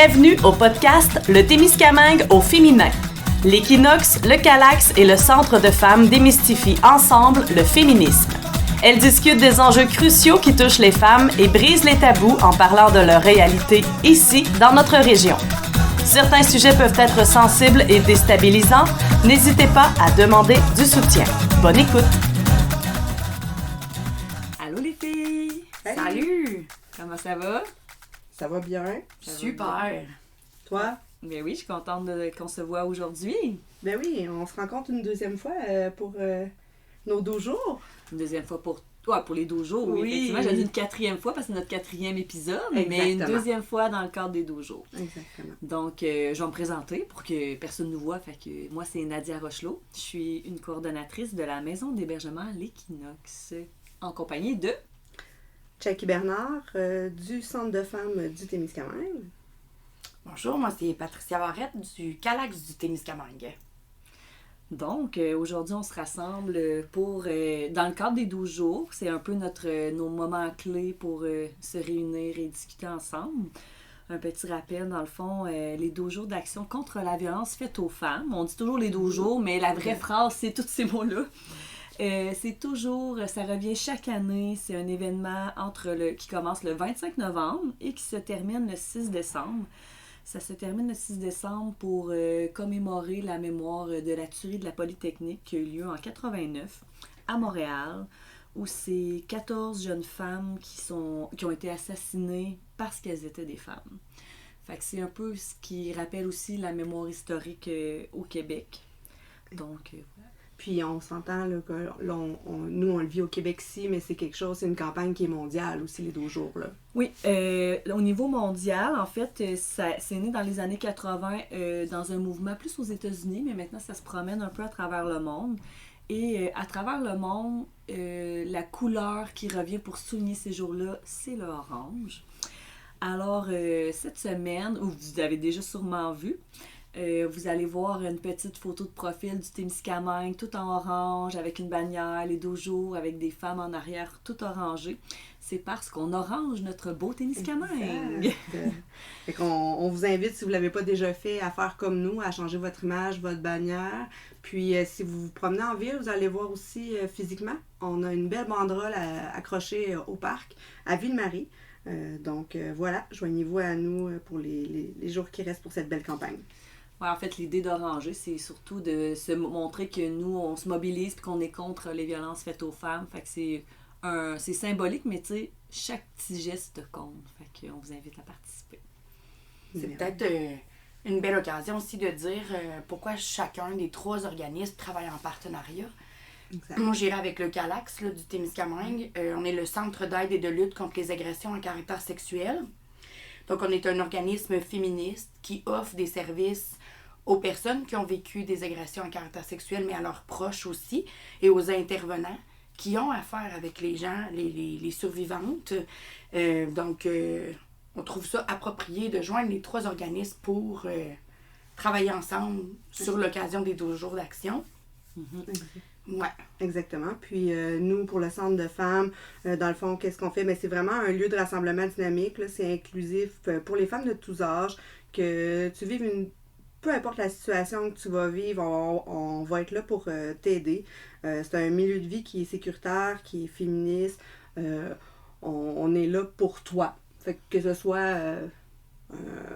Bienvenue au podcast Le Témiscamingue au féminin. L'Équinoxe, le Calax et le Centre de femmes démystifient ensemble le féminisme. Elles discutent des enjeux cruciaux qui touchent les femmes et brisent les tabous en parlant de leur réalité ici, dans notre région. Certains sujets peuvent être sensibles et déstabilisants. N'hésitez pas à demander du soutien. Bonne écoute! Allô les filles! Hey. Salut! Comment ça va? Ça va bien? Super! Toi? Ben oui, je suis contente qu'on se voit aujourd'hui. Ben oui, on se rencontre une deuxième fois pour nos 12 jours. Une deuxième fois pour les 12 jours, oui. Oui. Effectivement, j'ai dit une quatrième fois parce que c'est notre 4e épisode, mais une Exactement. deuxième fois dans le cadre des 12 jours. Exactement. Donc, je vais me présenter pour que personne ne nous voit. Fait que moi, c'est Nadia Rochelot. Je suis une coordonnatrice de la maison d'hébergement L'Équinoxe, en compagnie de... Jackie Bernard du Centre de femmes du Témiscamingue. Bonjour, moi c'est Patricia Barrette du Calax du Témiscamingue. Donc, aujourd'hui, on se rassemble pour, dans le cadre des 12 jours, c'est un peu nos moments clés pour se réunir et discuter ensemble. Un petit rappel, dans le fond, les 12 jours d'action contre la violence faite aux femmes. On dit toujours les 12 jours, mais la vraie phrase, c'est tous ces mots-là. C'est toujours, ça revient chaque année, c'est un événement qui commence le 25 novembre et qui se termine le 6 décembre. Ça se termine le 6 décembre pour commémorer la mémoire de la tuerie de la Polytechnique qui a eu lieu en 89 à Montréal, où c'est 14 jeunes femmes qui ont été assassinées parce qu'elles étaient des femmes. Fait que c'est un peu ce qui rappelle aussi la mémoire historique au Québec. Donc, voilà. Puis on s'entend là, que là, nous on le vit au Québec-ci, mais c'est une campagne qui est mondiale aussi, les 12 jours. Là. Oui, au niveau mondial, en fait, c'est né dans les années 80 dans un mouvement plus aux États-Unis, mais maintenant ça se promène un peu à travers le monde. Et à travers le monde, la couleur qui revient pour souligner ces jours-là, c'est l'orange. Alors, cette semaine, vous avez déjà sûrement vu, vous allez voir une petite photo de profil du Témiscamingue, tout en orange, avec une bannière, les 12 jours, avec des femmes en arrière, tout orangé. C'est parce qu'on orange notre beau Témiscamingue. Fait qu'on vous invite, si vous ne l'avez pas déjà fait, à faire comme nous, à changer votre image, votre bannière. Puis si vous vous promenez en ville, vous allez voir aussi physiquement, on a une belle banderole accrochée au parc, à Ville-Marie. Donc voilà, joignez-vous à nous pour les jours qui restent pour cette belle campagne. Ouais, en fait, l'idée d'oranger, c'est surtout de se montrer que nous, on se mobilise et qu'on est contre les violences faites aux femmes. Fait que c'est symbolique, mais tu sais, chaque petit geste compte. Fait qu'on vous invite à participer. C'est peut-être une belle occasion aussi de dire pourquoi chacun des 3 organismes travaille en partenariat. Exact. Moi, j'irai avec le Calax là, du Témiscamingue. On est le centre d'aide et de lutte contre les agressions à caractère sexuel. Donc, on est un organisme féministe qui offre des services aux personnes qui ont vécu des agressions à caractère sexuel, mais à leurs proches aussi, et aux intervenants qui ont affaire avec les gens, les survivantes. Donc, on trouve ça approprié de joindre les 3 organismes pour travailler ensemble sur l'occasion des 12 jours d'action. Ouais. Exactement. Puis nous, pour le Centre de femmes, dans le fond, qu'est-ce qu'on fait? Mais c'est vraiment un lieu de rassemblement dynamique. Là. C'est inclusif pour les femmes de tous âges. Que tu vives peu importe la situation que tu vas vivre, on va être là pour t'aider. C'est un milieu de vie qui est sécuritaire, qui est féministe. On est là pour toi. Fait que ce soit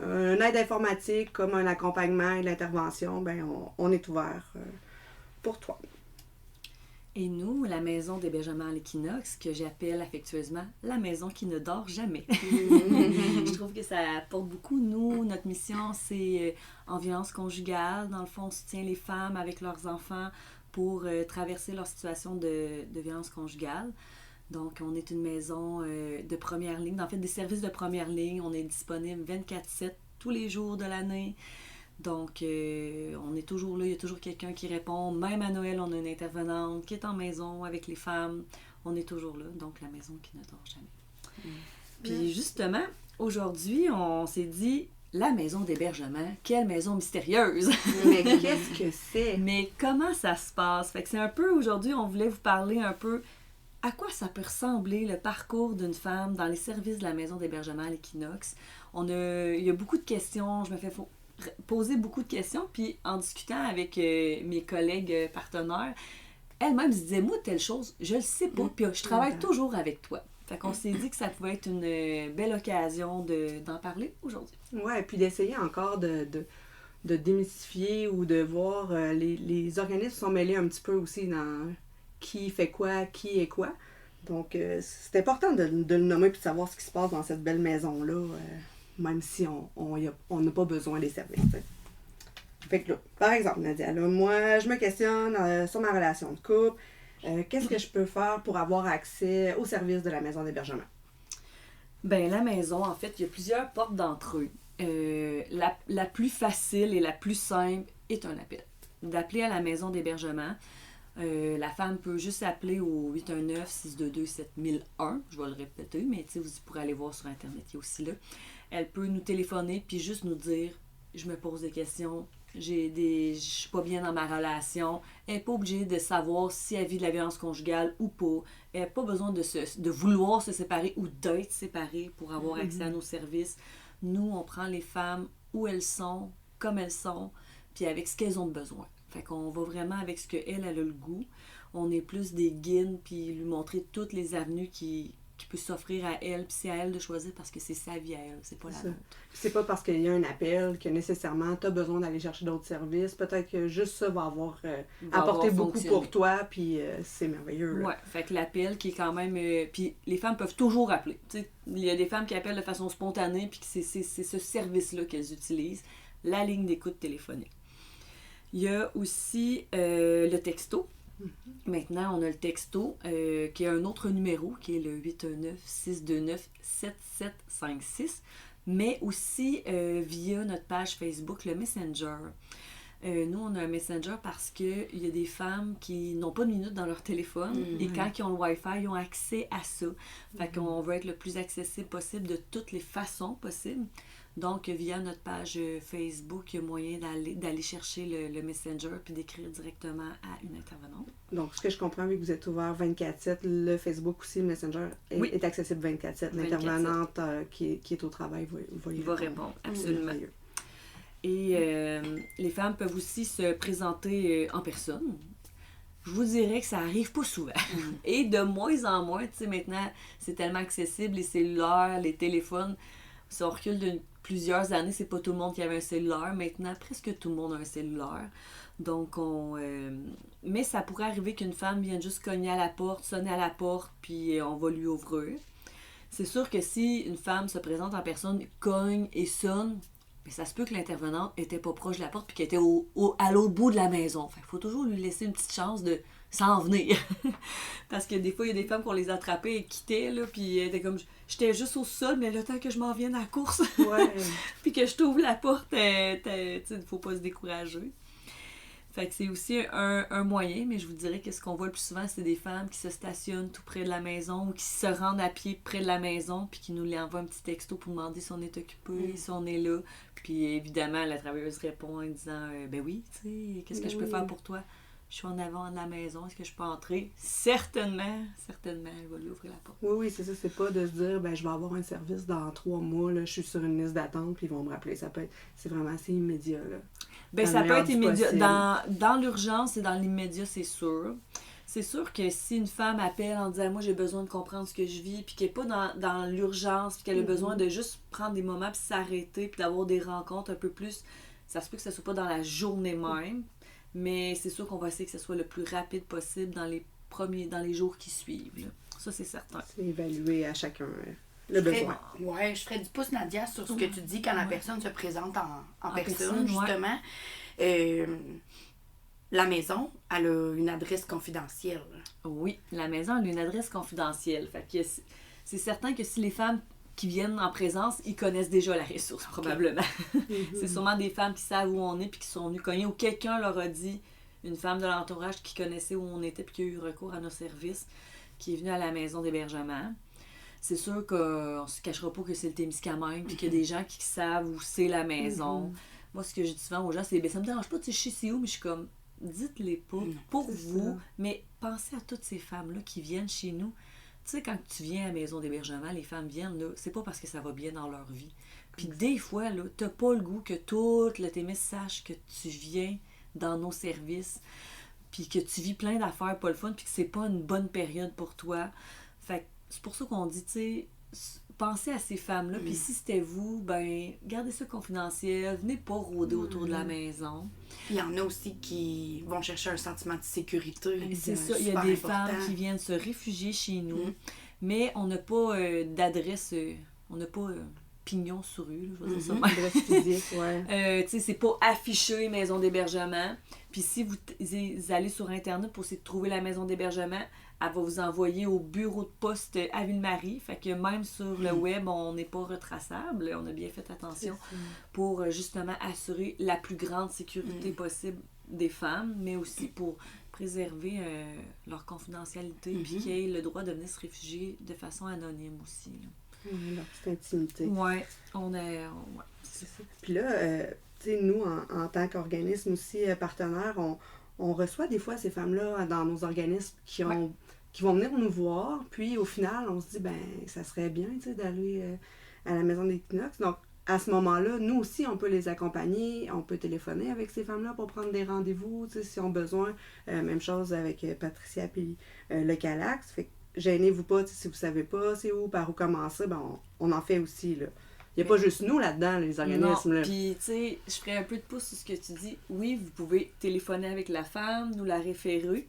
un aide informatique, comme un accompagnement et l'intervention, ben on est ouvert pour toi. Et nous, la maison d'hébergement à l'Équinoxe, que j'appelle affectueusement la maison qui ne dort jamais. Je trouve que ça apporte beaucoup. Nous, notre mission, c'est en violence conjugale. Dans le fond, on soutient les femmes avec leurs enfants pour traverser leur situation de violence conjugale. Donc, on est une maison de première ligne. En fait, des services de première ligne. On est disponible 24/7 tous les jours de l'année. Donc, on est toujours là, il y a toujours quelqu'un qui répond. Même à Noël, on a une intervenante qui est en maison avec les femmes. On est toujours là, donc la maison qui ne dort jamais. Puis justement, aujourd'hui, on s'est dit, la maison d'hébergement, quelle maison mystérieuse! Mais qu'est-ce que c'est? Mais comment ça se passe? Fait que c'est un peu, aujourd'hui, on voulait vous parler un peu à quoi ça peut ressembler le parcours d'une femme dans les services de la maison d'hébergement à l'Équinoxe. Il y a beaucoup de questions, je me fais poser beaucoup de questions, puis en discutant avec mes collègues partenaires, elle-même se disait, moi, telle chose, je le sais pas, puis je travaille toujours avec toi. Fait qu'on s'est dit que ça pouvait être une belle occasion d'en parler aujourd'hui. Ouais, et puis d'essayer encore de démystifier ou de voir les organismes sont mêlés un petit peu aussi dans qui fait quoi, qui est quoi. Donc, c'est important de le nommer et de savoir ce qui se passe dans cette belle maison-là, même si on n'a pas besoin des services. T'sais. Fait que là, par exemple, Nadia, là, moi, je me questionne sur ma relation de couple. Qu'est-ce que je peux faire pour avoir accès aux services de la maison d'hébergement? Bien, la maison, en fait, il y a plusieurs portes d'entrée. La plus facile et la plus simple est un appel. D'appeler à la maison d'hébergement. La femme peut juste appeler au 819-622-7001. Je vais le répéter, mais vous pourrez aller voir sur Internet, il est aussi là. Elle peut nous téléphoner puis juste nous dire « Je me pose des questions, je suis pas bien dans ma relation. » Elle n'est pas obligée de savoir si elle vit de la violence conjugale ou pas. Elle n'a pas besoin de vouloir se séparer ou d'être séparée pour avoir accès à nos services. Nous, on prend les femmes où elles sont, comme elles sont, puis avec ce qu'elles ont besoin. Fait qu'on va vraiment avec ce qu'elle a le goût. On est plus des guides, puis lui montrer toutes les avenues qui peut s'offrir à elle, puis c'est à elle de choisir parce que c'est sa vie à elle, c'est pas la nôtre. C'est pas parce qu'il y a un appel que nécessairement tu as besoin d'aller chercher d'autres services. Peut-être que juste ça va avoir apporté beaucoup pour toi, puis c'est merveilleux. Là. Ouais, fait que l'appel qui est quand même... puis les femmes peuvent toujours appeler. T'sais, il y a des femmes qui appellent de façon spontanée, puis c'est ce service-là qu'elles utilisent, la ligne d'écoute téléphonique. Il y a aussi le texto. Maintenant, on a le texto qui a un autre numéro qui est le 819-629-7756, mais aussi via notre page Facebook, le Messenger. Nous, on a un Messenger parce qu'il y a des femmes qui n'ont pas de minutes dans leur téléphone et quand ils ont le Wi-Fi, ils ont accès à ça. Fait qu'on veut être le plus accessible possible de toutes les façons possibles. Donc, via notre page Facebook, il y a moyen d'aller chercher le Messenger puis d'écrire directement à une intervenante. Donc, ce que je comprends, vu que vous êtes ouvert 24/7, le Facebook aussi, le Messenger est accessible 24/7. L'intervenante qui est au travail va répondre. Absolument. Et les femmes peuvent aussi se présenter en personne. Je vous dirais que ça arrive pas souvent. Et de moins en moins, tu sais, maintenant, c'est tellement accessible, les cellulaires, les téléphones. Si on recule de plusieurs années, c'est pas tout le monde qui avait un cellulaire. Maintenant, presque tout le monde a un cellulaire. Donc, mais ça pourrait arriver qu'une femme vienne juste cogner à la porte, sonner à la porte, puis on va lui ouvrir. C'est sûr que si une femme se présente en personne, cogne et sonne, mais ça se peut que l'intervenante était pas proche de la porte puis qu'elle était à l'autre bout de la maison. Fait qu'il faut toujours lui laisser une petite chance de s'en venir. Parce que des fois, il y a des femmes qu'on les attrapait et quittaient, là, puis elles étaient comme... J'étais juste au sol, mais le temps que je m'en vienne à la course, puis que je t'ouvre la porte, il ne faut pas se décourager. Fait que c'est aussi un moyen, mais je vous dirais que ce qu'on voit le plus souvent, c'est des femmes qui se stationnent tout près de la maison ou qui se rendent à pied près de la maison puis qui nous envoient un petit texto pour demander si on est occupé, si on est là. Puis évidemment, la travailleuse répond en disant « Ben oui, tu sais, qu'est-ce que je peux faire pour toi? Je suis en avant de la maison, est-ce que je peux entrer? » Certainement, elle va lui ouvrir la porte. Oui, c'est ça, c'est pas de se dire « Ben je vais avoir un service dans 3 mois, là, je suis sur une liste d'attente puis ils vont me rappeler. » C'est vraiment assez immédiat, là. Ben, ça peut être immédiat. Dans l'urgence et dans l'immédiat, c'est sûr. C'est sûr que si une femme appelle en disant « Moi, j'ai besoin de comprendre ce que je vis », puis qu'elle n'est pas dans l'urgence, puis qu'elle a besoin de juste prendre des moments, puis s'arrêter, puis d'avoir des rencontres un peu plus, ça se peut que ce ne soit pas dans la journée même, mais c'est sûr qu'on va essayer que ce soit le plus rapide possible dans les jours qui suivent. Là. Ça, c'est certain. C'est évaluer à chacun le besoin. Oui, je ferais du pouce, Nadia, sur ce que tu dis quand la personne se présente en personne, justement. La maison, elle a une adresse confidentielle. Oui, la maison a une adresse confidentielle. Fait que c'est certain que si les femmes qui viennent en présence, ils connaissent déjà la ressource, probablement. C'est sûrement des femmes qui savent où on est puis qui sont venues cogner ou quelqu'un leur a dit, une femme de l'entourage qui connaissait où on était puis qui a eu recours à nos services, qui est venue à la maison d'hébergement. C'est sûr qu'on ne se cachera pas que c'est le Témiscamingue puis qu'il y a des gens qui savent où c'est la maison. Moi, ce que je dis souvent aux gens, c'est « ça me dérange pas, tu sais, je sais c'est où, mais je suis comme, dites-les pas pour vous, mais pensez à toutes ces femmes-là qui viennent chez nous. Tu sais, quand tu viens à la maison d'hébergement, les femmes viennent, là, c'est pas parce que ça va bien dans leur vie. Puis des fois, là, t'as pas le goût que toute le Témis sache que tu viens dans nos services, puis que tu vis plein d'affaires pas le fun, puis que c'est pas une bonne période pour toi. Fait que c'est pour ça qu'on dit, tu sais, pensez à ces femmes-là, puis si c'était vous, ben, gardez ça confidentiel, venez pas rôder autour de la maison. Il y en a aussi qui vont chercher un sentiment de sécurité. C'est ça, il y a des femmes qui viennent se réfugier chez nous, mais on n'a pas d'adresse, on n'a pas pignon sur rue, là, je vais dire ça. Adresse physique, ouais. Tu sais, c'est pas affiché maison d'hébergement. Puis si vous allez sur Internet pour essayer de trouver la maison d'hébergement, elle va vous envoyer au bureau de poste à Ville-Marie. Fait que même sur le web, on n'est pas retraçable. On a bien fait attention pour justement assurer la plus grande sécurité possible des femmes, mais aussi pour préserver leur confidentialité puis qu'ils aient le droit de venir se réfugier de façon anonyme aussi, là. Leur petite intimité. Ouais, c'est ça. Puis là, tu sais, nous, en tant qu'organisme aussi partenaire, on reçoit des fois ces femmes-là dans nos organismes qui vont venir nous voir. Puis au final, on se dit, ben ça serait bien, tu sais, d'aller à la maison des Equinox. Donc, à ce moment-là, nous aussi, on peut les accompagner, on peut téléphoner avec ces femmes-là pour prendre des rendez-vous, tu sais, si on a besoin. Même chose avec Patricia puis le Calax. Fait que gênez-vous pas, si vous savez pas c'est où, par où commencer, ben on en fait aussi, là. Il n'y a pas juste nous là-dedans, les organismes. Non, puis tu sais, je ferais un peu de pouce sur ce que tu dis. Oui, vous pouvez téléphoner avec la femme, nous la référer,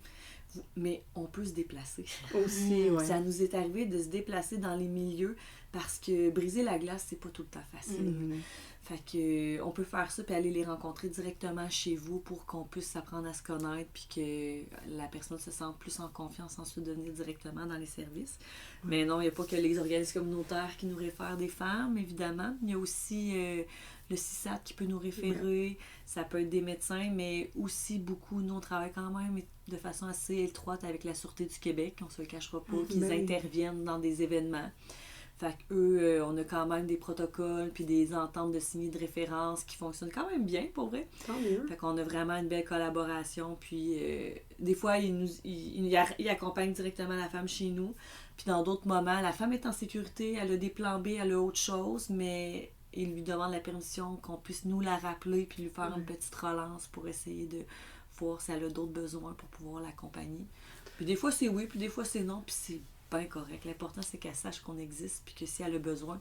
mais on peut se déplacer. Aussi, ouais. Ça nous est arrivé de se déplacer dans les milieux parce que briser la glace, c'est pas tout le temps facile. Fait que on peut faire ça puis aller les rencontrer directement chez vous pour qu'on puisse apprendre à se connaître puis que la personne se sente plus en confiance ensuite de venir directement dans les services. Mais non, il n'y a pas que les organismes communautaires qui nous réfèrent des femmes, évidemment. Il y a aussi le CISAT qui peut nous référer. Ça peut être des médecins, mais aussi beaucoup, nous on travaille quand même de façon assez étroite avec la Sûreté du Québec, on se le cachera pas, qu'ils interviennent dans des événements. Fait qu'eux, on a quand même des protocoles puis des ententes de signer de référence qui fonctionnent quand même bien, pour vrai. Tant mieux. Fait qu'on a vraiment une belle collaboration. Puis des fois, ils accompagnent directement la femme chez nous. Puis dans d'autres moments, la femme est en sécurité, elle a des plans B, elle a autre chose, mais ils lui demandent la permission qu'on puisse nous la rappeler puis lui faire une petite relance pour essayer de voir si elle a d'autres besoins pour pouvoir l'accompagner. Puis des fois, c'est oui, puis des fois, c'est non, puis c'est bien correct. L'important, c'est qu'elle sache qu'on existe, puis que si elle a besoin,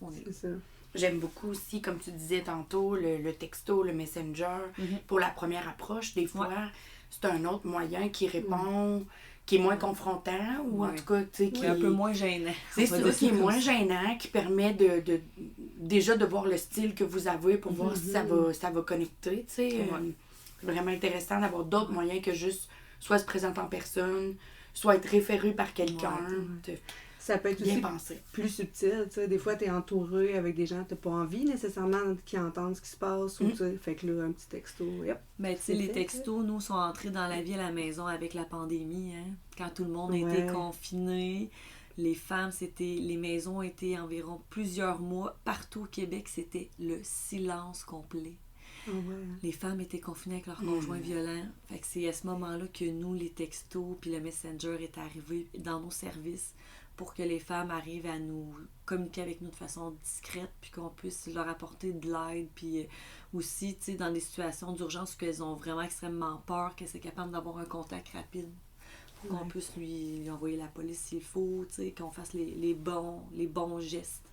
on est là. C'est ça. J'aime beaucoup aussi, comme tu disais tantôt, le texto, le messenger. Pour la première approche, des fois, c'est un autre moyen qui répond, qui est moins confrontant, ou en tout cas, tu sais, qui est un peu moins gênant. C'est ça, qui est moins gênant, qui permet déjà de voir le style que vous avez pour voir si ça va connecter, tu sais. C'est vraiment intéressant d'avoir d'autres moyens que juste soit se présenter en personne, soit être référé par quelqu'un. Ça peut être bien aussi pensé. Plus subtil, tu sais. Des fois, tu es entouré avec des gens que tu n'as pas envie nécessairement qu'ils entendent ce qui se passe. Ou, tu sais, fait que là, un petit texto, Mais tu sais, les textos, nous, sont entrés dans la vie à la maison avec la pandémie. Hein? Quand tout le monde était confiné, les femmes, les maisons étaient environ plusieurs mois. Partout au Québec, c'était le silence complet. Les femmes étaient confinées avec leurs conjoints violents. Fait que c'est à ce moment-là que nous, les textos puis le Messenger est arrivé dans nos services pour que les femmes arrivent à nous communiquer avec nous de façon discrète puis qu'on puisse leur apporter de l'aide. Puis aussi, tu sais, dans des situations d'urgence où elles ont vraiment extrêmement peur, qu'elles soient capables d'avoir un contact rapide pour qu'on puisse lui envoyer la police s'il faut, tu sais, qu'on fasse les bons gestes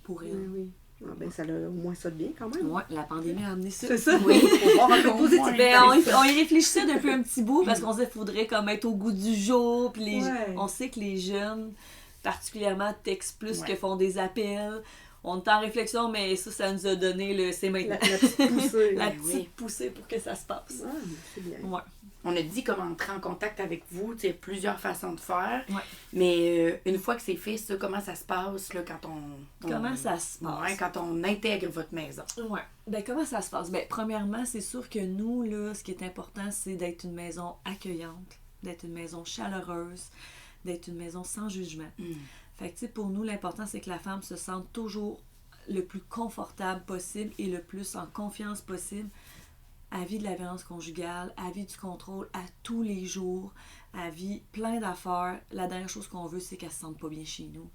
pour elles. Oui. Ah, ben, ça a au moins ça de bien quand même. Oui, la pandémie a amené ça. C'est ça. Oui. Faut voir un peu positif. On y réfléchissait depuis un petit bout parce qu'on se disait qu'il faudrait comme être au goût du jour. Puis on sait que les jeunes, particulièrement, textent plus que font des appels. On est en réflexion, mais ça nous a donné c'est maintenant. La petite poussée. La petite poussée pour que ça se passe. Ah, c'est bien. Ouais. On a dit comment entrer en contact avec vous, tu sais, plusieurs façons de faire. Ouais. Mais une fois que c'est fait, ça, comment ça se passe là, quand Comment ça se passe? Ouais, quand on intègre votre maison. Ouais. Ben, comment ça se passe? Ben, premièrement, c'est sûr que nous, là, ce qui est important, c'est d'être une maison accueillante, d'être une maison chaleureuse, d'être une maison sans jugement. Fait que, tu sais, pour nous, l'important, c'est que la femme se sente toujours le plus confortable possible et le plus en confiance possible elle vit de la violence conjugale, elle vit du contrôle à tous les jours, elle vit plein d'affaires. La dernière chose qu'on veut, c'est qu'elle se sente pas bien chez nous.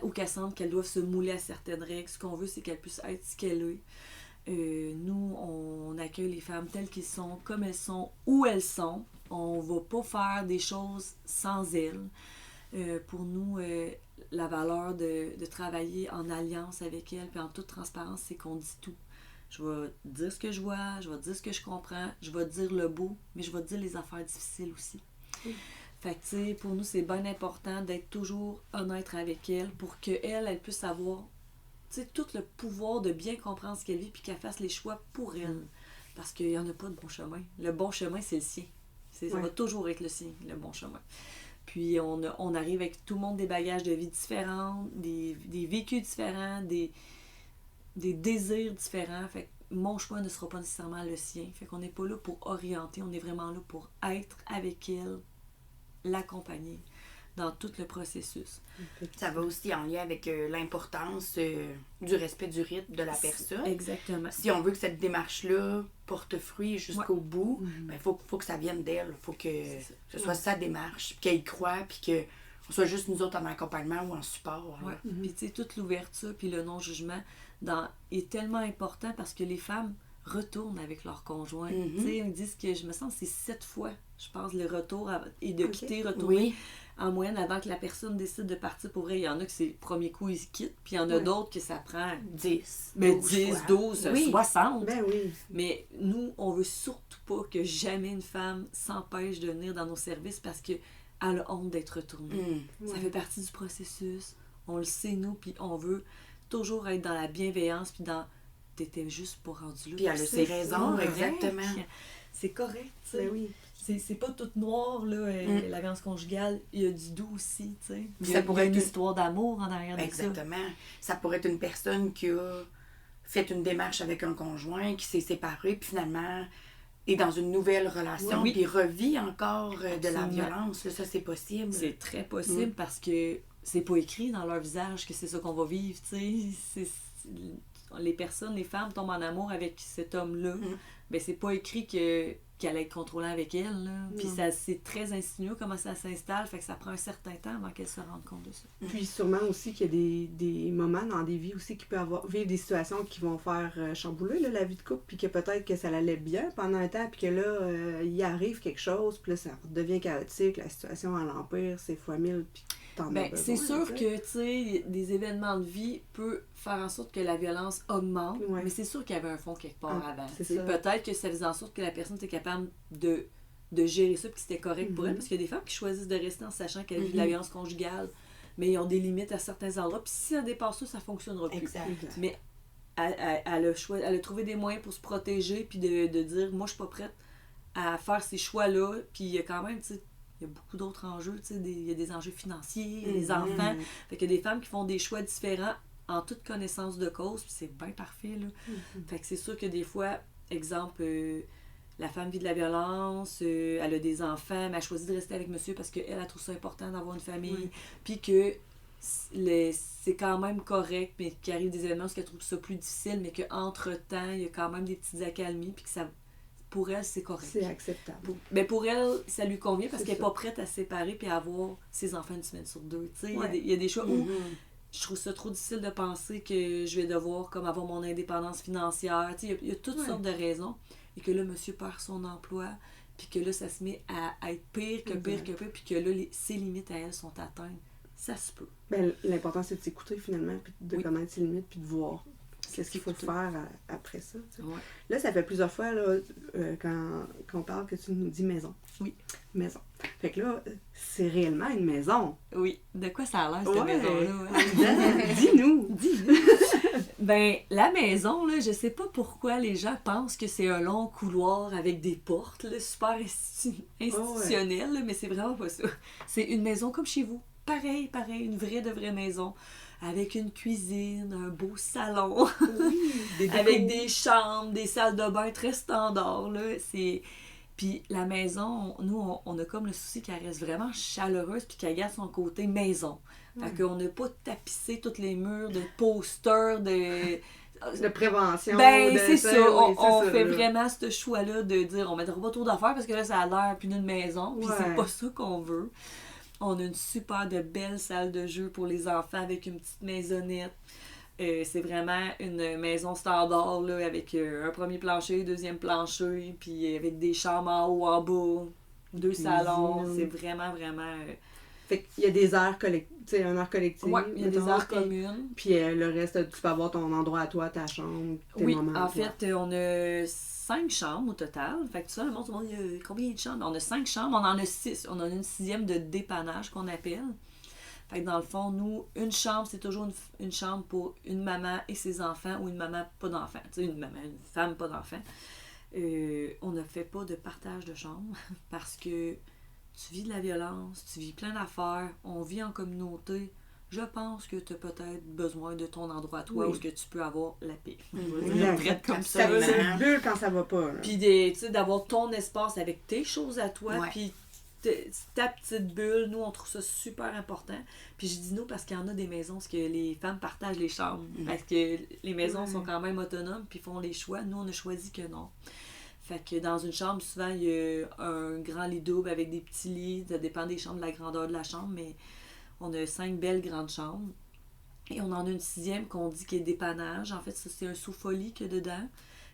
Ou qu'elle sente qu'elle doit se mouler à certaines règles. Ce qu'on veut, c'est qu'elle puisse être ce qu'elle est. Nous, on accueille les femmes telles qu'elles sont, comme elles sont, où elles sont. On va pas faire des choses sans elles. Pour nous, la valeur de travailler en alliance avec elles, puis en toute transparence, c'est qu'on dit tout. Je vais dire ce que je vois, je vais dire ce que je comprends, je vais dire le beau, mais je vais dire les affaires difficiles aussi. Oui. Fait que, tu sais, pour nous, c'est bien important d'être toujours honnête avec elle pour qu'elle, elle puisse avoir, tu sais, tout le pouvoir de bien comprendre ce qu'elle vit puis qu'elle fasse les choix pour elle. Parce qu'il n'y en a pas de bon chemin. Le bon chemin, c'est le sien. Ça va toujours être le sien, le bon chemin. Puis on arrive avec tout le monde des bagages de vie différents, des vécus différents, des désirs différents. Fait que mon choix ne sera pas nécessairement le sien. Fait qu'on n'est pas là pour orienter, on est vraiment là pour être avec elle, l'accompagner dans tout le processus. Ça va aussi en lien avec l'importance du respect du rythme de la personne. Exactement. Si on veut que cette démarche-là porte fruit jusqu'au bout, ben faut que ça vienne d'elle. Il faut que ce soit sa démarche, puis qu'elle y croie, puis qu'on soit juste nous autres en accompagnement ou en support. Ouais. Puis tu sais, toute l'ouverture puis le non-jugement est tellement important parce que les femmes retournent avec leur conjoint. Tu sais, ils me disent que je me sens c'est 7 fois, je pense, le retour et de quitter, retourner. En moyenne, avant que la personne décide de partir pour vrai, il y en a que c'est le premier coup, ils se quittent, puis il y en a d'autres que ça prend 10, 12, 60. Ben oui. Mais nous, on veut surtout pas que jamais une femme s'empêche de venir dans nos services parce qu'elle a honte d'être retournée. Ça fait partie du processus. On le sait, nous, puis on veut toujours être dans la bienveillance, puis dans « t'étais juste pas rendu là ». Puis elle a ses raisons, exactement. C'est correct, tu sais. Ben oui. C'est pas tout noir, là, la violence conjugale. Il y a du doux aussi, tu sais. Il y Ça a pourrait une être histoire d'amour en arrière de ça. Exactement. Ça pourrait être une personne qui a fait une démarche avec un conjoint, qui s'est séparé, puis finalement est dans une nouvelle relation, puis revit encore de la violence. Là, ça, c'est possible. C'est très possible parce que c'est pas écrit dans leur visage que c'est ça qu'on va vivre, tu sais. Les personnes, les femmes tombent en amour avec cet homme-là. Ben c'est pas écrit qu'elle être contrôlée avec elle, là. Puis c'est très insinueux comment ça s'installe, fait que ça prend un certain temps avant qu'elle se rende compte de ça. Puis sûrement aussi qu'il y a des moments dans des vies aussi qui peuvent vivre des situations qui vont faire chambouler là, la vie de couple, puis que peut-être que ça allait bien pendant un temps, puis que là, il arrive quelque chose, puis là, ça devient chaotique, la situation à l'empire, c'est fois 1000, puis t'en as besoin. C'est sûr que, tu sais, des événements de vie peuvent faire en sorte que la violence augmente, mais c'est sûr qu'il y avait un fond quelque part avant. Peut-être que ça faisait en sorte que la personne était capable de gérer ça, puis que c'était correct pour elle, parce qu'il y a des femmes qui choisissent de rester en sachant qu'elles vivent de la violence conjugale, mais ils ont des limites à certains endroits, puis si ça dépasse ça, ça fonctionnera plus. Exact. Mais elle a trouvé des moyens pour se protéger, puis de dire, moi, je suis pas prête à faire ces choix-là, puis il y a quand même, tu sais, il y a beaucoup d'autres enjeux, tu sais, il y a des enjeux financiers, des enfants, fait qu'il y a des femmes qui font des choix différents en toute connaissance de cause, puis c'est bien parfait, là. Fait que c'est sûr que des fois, exemple, la femme vit de la violence, elle a des enfants, mais elle choisit de rester avec monsieur parce qu'elle trouve ça important d'avoir une famille, puis que c'est quand même correct, mais qu'il arrive des événements où elle trouve ça plus difficile, mais qu'entre-temps, il y a quand même des petites accalmies, puis que ça, pour elle, c'est correct. C'est acceptable. Mais pour elle, ça lui convient parce qu'elle n'est pas prête à se séparer puis à avoir ses enfants une semaine sur 2. Tu sais, il y a des choix où je trouve ça trop difficile de penser que je vais devoir comme avoir mon indépendance financière. Tu sais, il y a toutes sortes de raisons. Et que là, monsieur perd son emploi, puis que là, ça se met à être pire, puis que là, ses limites à elle sont atteintes. Ça se peut. Ben, l'important, c'est de s'écouter finalement, puis de connaître ses limites, puis de voir qu'est-ce qu'il faut faire après ça. Tu sais. Là, ça fait plusieurs fois là, quand on parle que tu nous dis maison. Oui. Maison. Fait que là, c'est réellement une maison. Oui. De quoi ça a l'air, cette maison-là? Dis-nous. Ben, la maison, là, je sais pas pourquoi les gens pensent que c'est un long couloir avec des portes, là, super institutionnel, là, mais c'est vraiment pas ça. C'est une maison comme chez vous. Pareil, une vraie de vraie maison. Avec une cuisine, un beau salon, avec des chambres, des salles de bain très standards, là. Puis la maison, nous, on a comme le souci qu'elle reste vraiment chaleureuse puis qu'elle garde son côté maison. Fait qu'on n'a pas tapissé tous les murs de posters, de prévention. Ben, de c'est ça. oui, On c'est ça, fait là. vraiment ce choix-là de dire on mettra pas trop d'affaires parce que là, ça a l'air plus d'une maison. Puis Ouais. c'est pas ça qu'on veut. On a une super de belle salle de jeu pour les enfants avec une petite maisonnette. C'est vraiment une maison standard là, avec un premier plancher, deuxième plancher, puis avec des chambres en haut, en bas, 2 salons. Cuisine. C'est vraiment, vraiment. Fait qu'il y a des aires collectives, tu sais, un aire collective. Ouais, il y a des mettons, aires puis- communes. Puis le reste, tu peux avoir ton endroit à toi, ta chambre, tes Oui, moments. en fait, on a 5 chambres au total. Fait que ça, le monde se demande, il y a combien de chambres? On a 5 chambres, on en a 6. On en a une 6e de dépannage qu'on appelle. Fait que dans le fond, nous, une chambre, c'est toujours une chambre pour une maman et ses enfants ou une maman pas d'enfants. Tu sais, une maman, une femme pas d'enfants. On ne fait pas de partage de chambre parce que tu vis de la violence, tu vis plein d'affaires, on vit en communauté. Je pense que tu as peut-être besoin de ton endroit à toi Oui. où ce que tu peux avoir la paix. Exact. Traite comme Ça ça. Absolument. c'est une bulle quand ça va pas. Là. Puis tu sais, d'avoir ton espace avec tes choses à toi, Ouais. puis ta petite bulle, nous on trouve ça super important. Puis je dis nous parce qu'il y en a des maisons où que les femmes partagent les chambres. Parce que les maisons Ouais. sont quand même autonomes puis font les choix. Nous on a choisi que non. Fait que dans une chambre, souvent il y a un grand lit double avec des petits lits. Ça dépend des chambres, de la grandeur de la chambre, mais on a 5 belles grandes chambres. Et on en a une 6e qu'on dit qui est dépannage. En fait, ça, c'est un sous-folie qu'il y a dedans.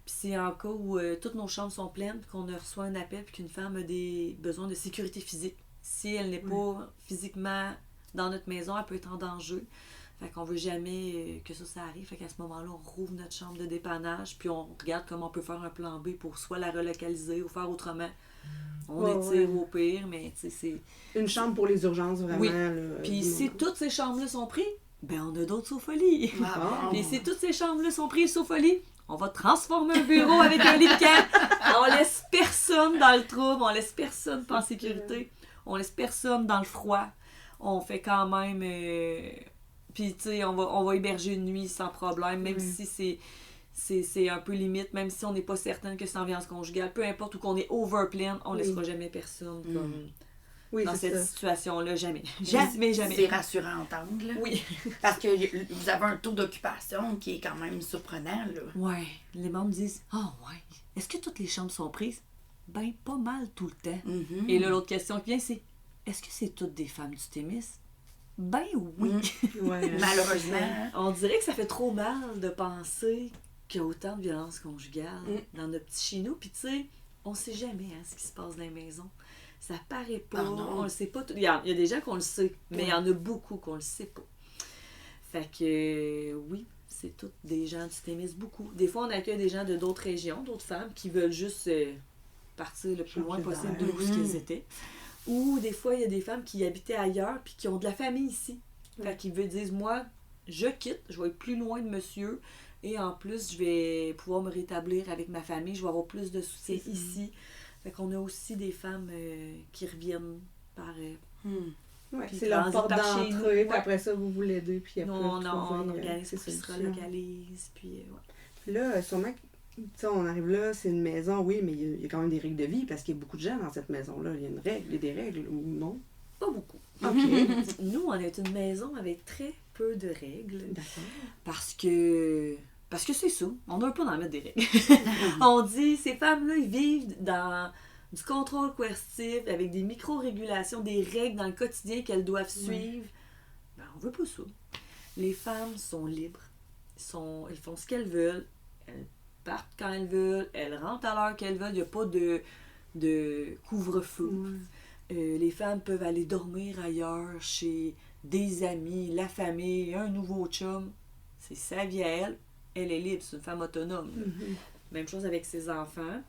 Puis c'est en cas où toutes nos chambres sont pleines, puis qu'on reçoit un appel, puis qu'une femme a des besoins de sécurité physique. Si elle n'est pas physiquement dans notre maison, elle peut être en danger. Fait qu'on veut jamais que ça arrive. Fait qu'à ce moment-là, on rouvre notre chambre de dépannage, puis on regarde comment on peut faire un plan B pour soit la relocaliser ou faire autrement. On Ouais, étire ouais. au pire, mais tu sais, c'est... Une chambre pour les urgences, vraiment. Oui. Là, Puis du si moment. toutes ces chambres-là sont prises, ben on a d'autres sous-folies. Ah, Puis si toutes ces chambres-là sont prises sous folie, on va transformer un bureau avec un lit de camp. On laisse personne dans le trouble, on laisse personne pas en sécurité, on laisse personne dans le froid. On fait quand même... Puis tu sais, on va héberger une nuit sans problème, même si c'est un peu limite, même si on n'est pas certain que c'est en violence conjugale. Peu importe où qu'on est overplan, on laissera jamais personne comme Oui, dans c'est cette ça. situation-là, jamais. Jamais, jamais. C'est rassurant à entendre, là. Oui. Parce que vous avez un taux d'occupation qui est quand même surprenant, là. Ouais, les membres disent « Ah ouais, est-ce que toutes les chambres sont prises? » Ben, pas mal tout le temps. Mhm. Et là, l'autre question qui vient, c'est « Est-ce que c'est toutes des femmes du Témis? » Ben oui. Ouais. Malheureusement. On dirait que ça fait trop mal de penser qu'il y a autant de violences conjugales dans notre petit chez nous. Puis tu sais, on sait jamais ce qui se passe dans les maisons. Ça paraît pas, Ah non. on le sait pas tout. Il y a des gens qu'on le sait, mais il y en a beaucoup qu'on le sait pas. Fait que oui, c'est toutes des gens du Témis, beaucoup. Des fois, on accueille des gens de d'autres régions, d'autres femmes qui veulent juste partir le plus loin Changer possible d'air. de où ce qu'elles étaient. Ou des fois, il y a des femmes qui habitaient ailleurs puis qui ont de la famille ici. Fait qu'ils veulent dire, moi, je quitte, je vais être plus loin de monsieur et en plus, je vais pouvoir me rétablir avec ma famille, je vais avoir plus de soutien C'est ça. ici. Fait qu'on a aussi des femmes qui reviennent par... Ouais, Puis c'est leur transit porte par chez nous, d'entrée, puis ouais. après ça, vous l'aider, puis après, Nous, vous on trouvez, organise ces pour qu'ils se solutions. relocalisent, puis ouais. Puis là, sûrement, tu sais, on arrive là, c'est une maison, oui, mais il y a quand même des règles de vie, parce qu'il y a beaucoup de gens dans cette maison-là. Il y a une règle, il y a des règles, ou non? Pas beaucoup. OK. Nous, on est une maison avec très peu de règles. D'accord. Parce que c'est ça. On n'a pas d'en mettre des règles. On dit, ces femmes-là, ils vivent dans du contrôle coercitif, avec des micro-régulations, des règles dans le quotidien qu'elles doivent suivre. Ben, on veut pas ça. Les femmes sont libres. Elles font ce qu'elles veulent. Elles partent quand elles veulent. Elles rentrent à l'heure qu'elles veulent. Il n'y a pas de couvre-feu. Les femmes peuvent aller dormir ailleurs, chez des amis, la famille, un nouveau chum. C'est sa vie à elle. Elle est libre, c'est une femme autonome. Même chose avec ses enfants.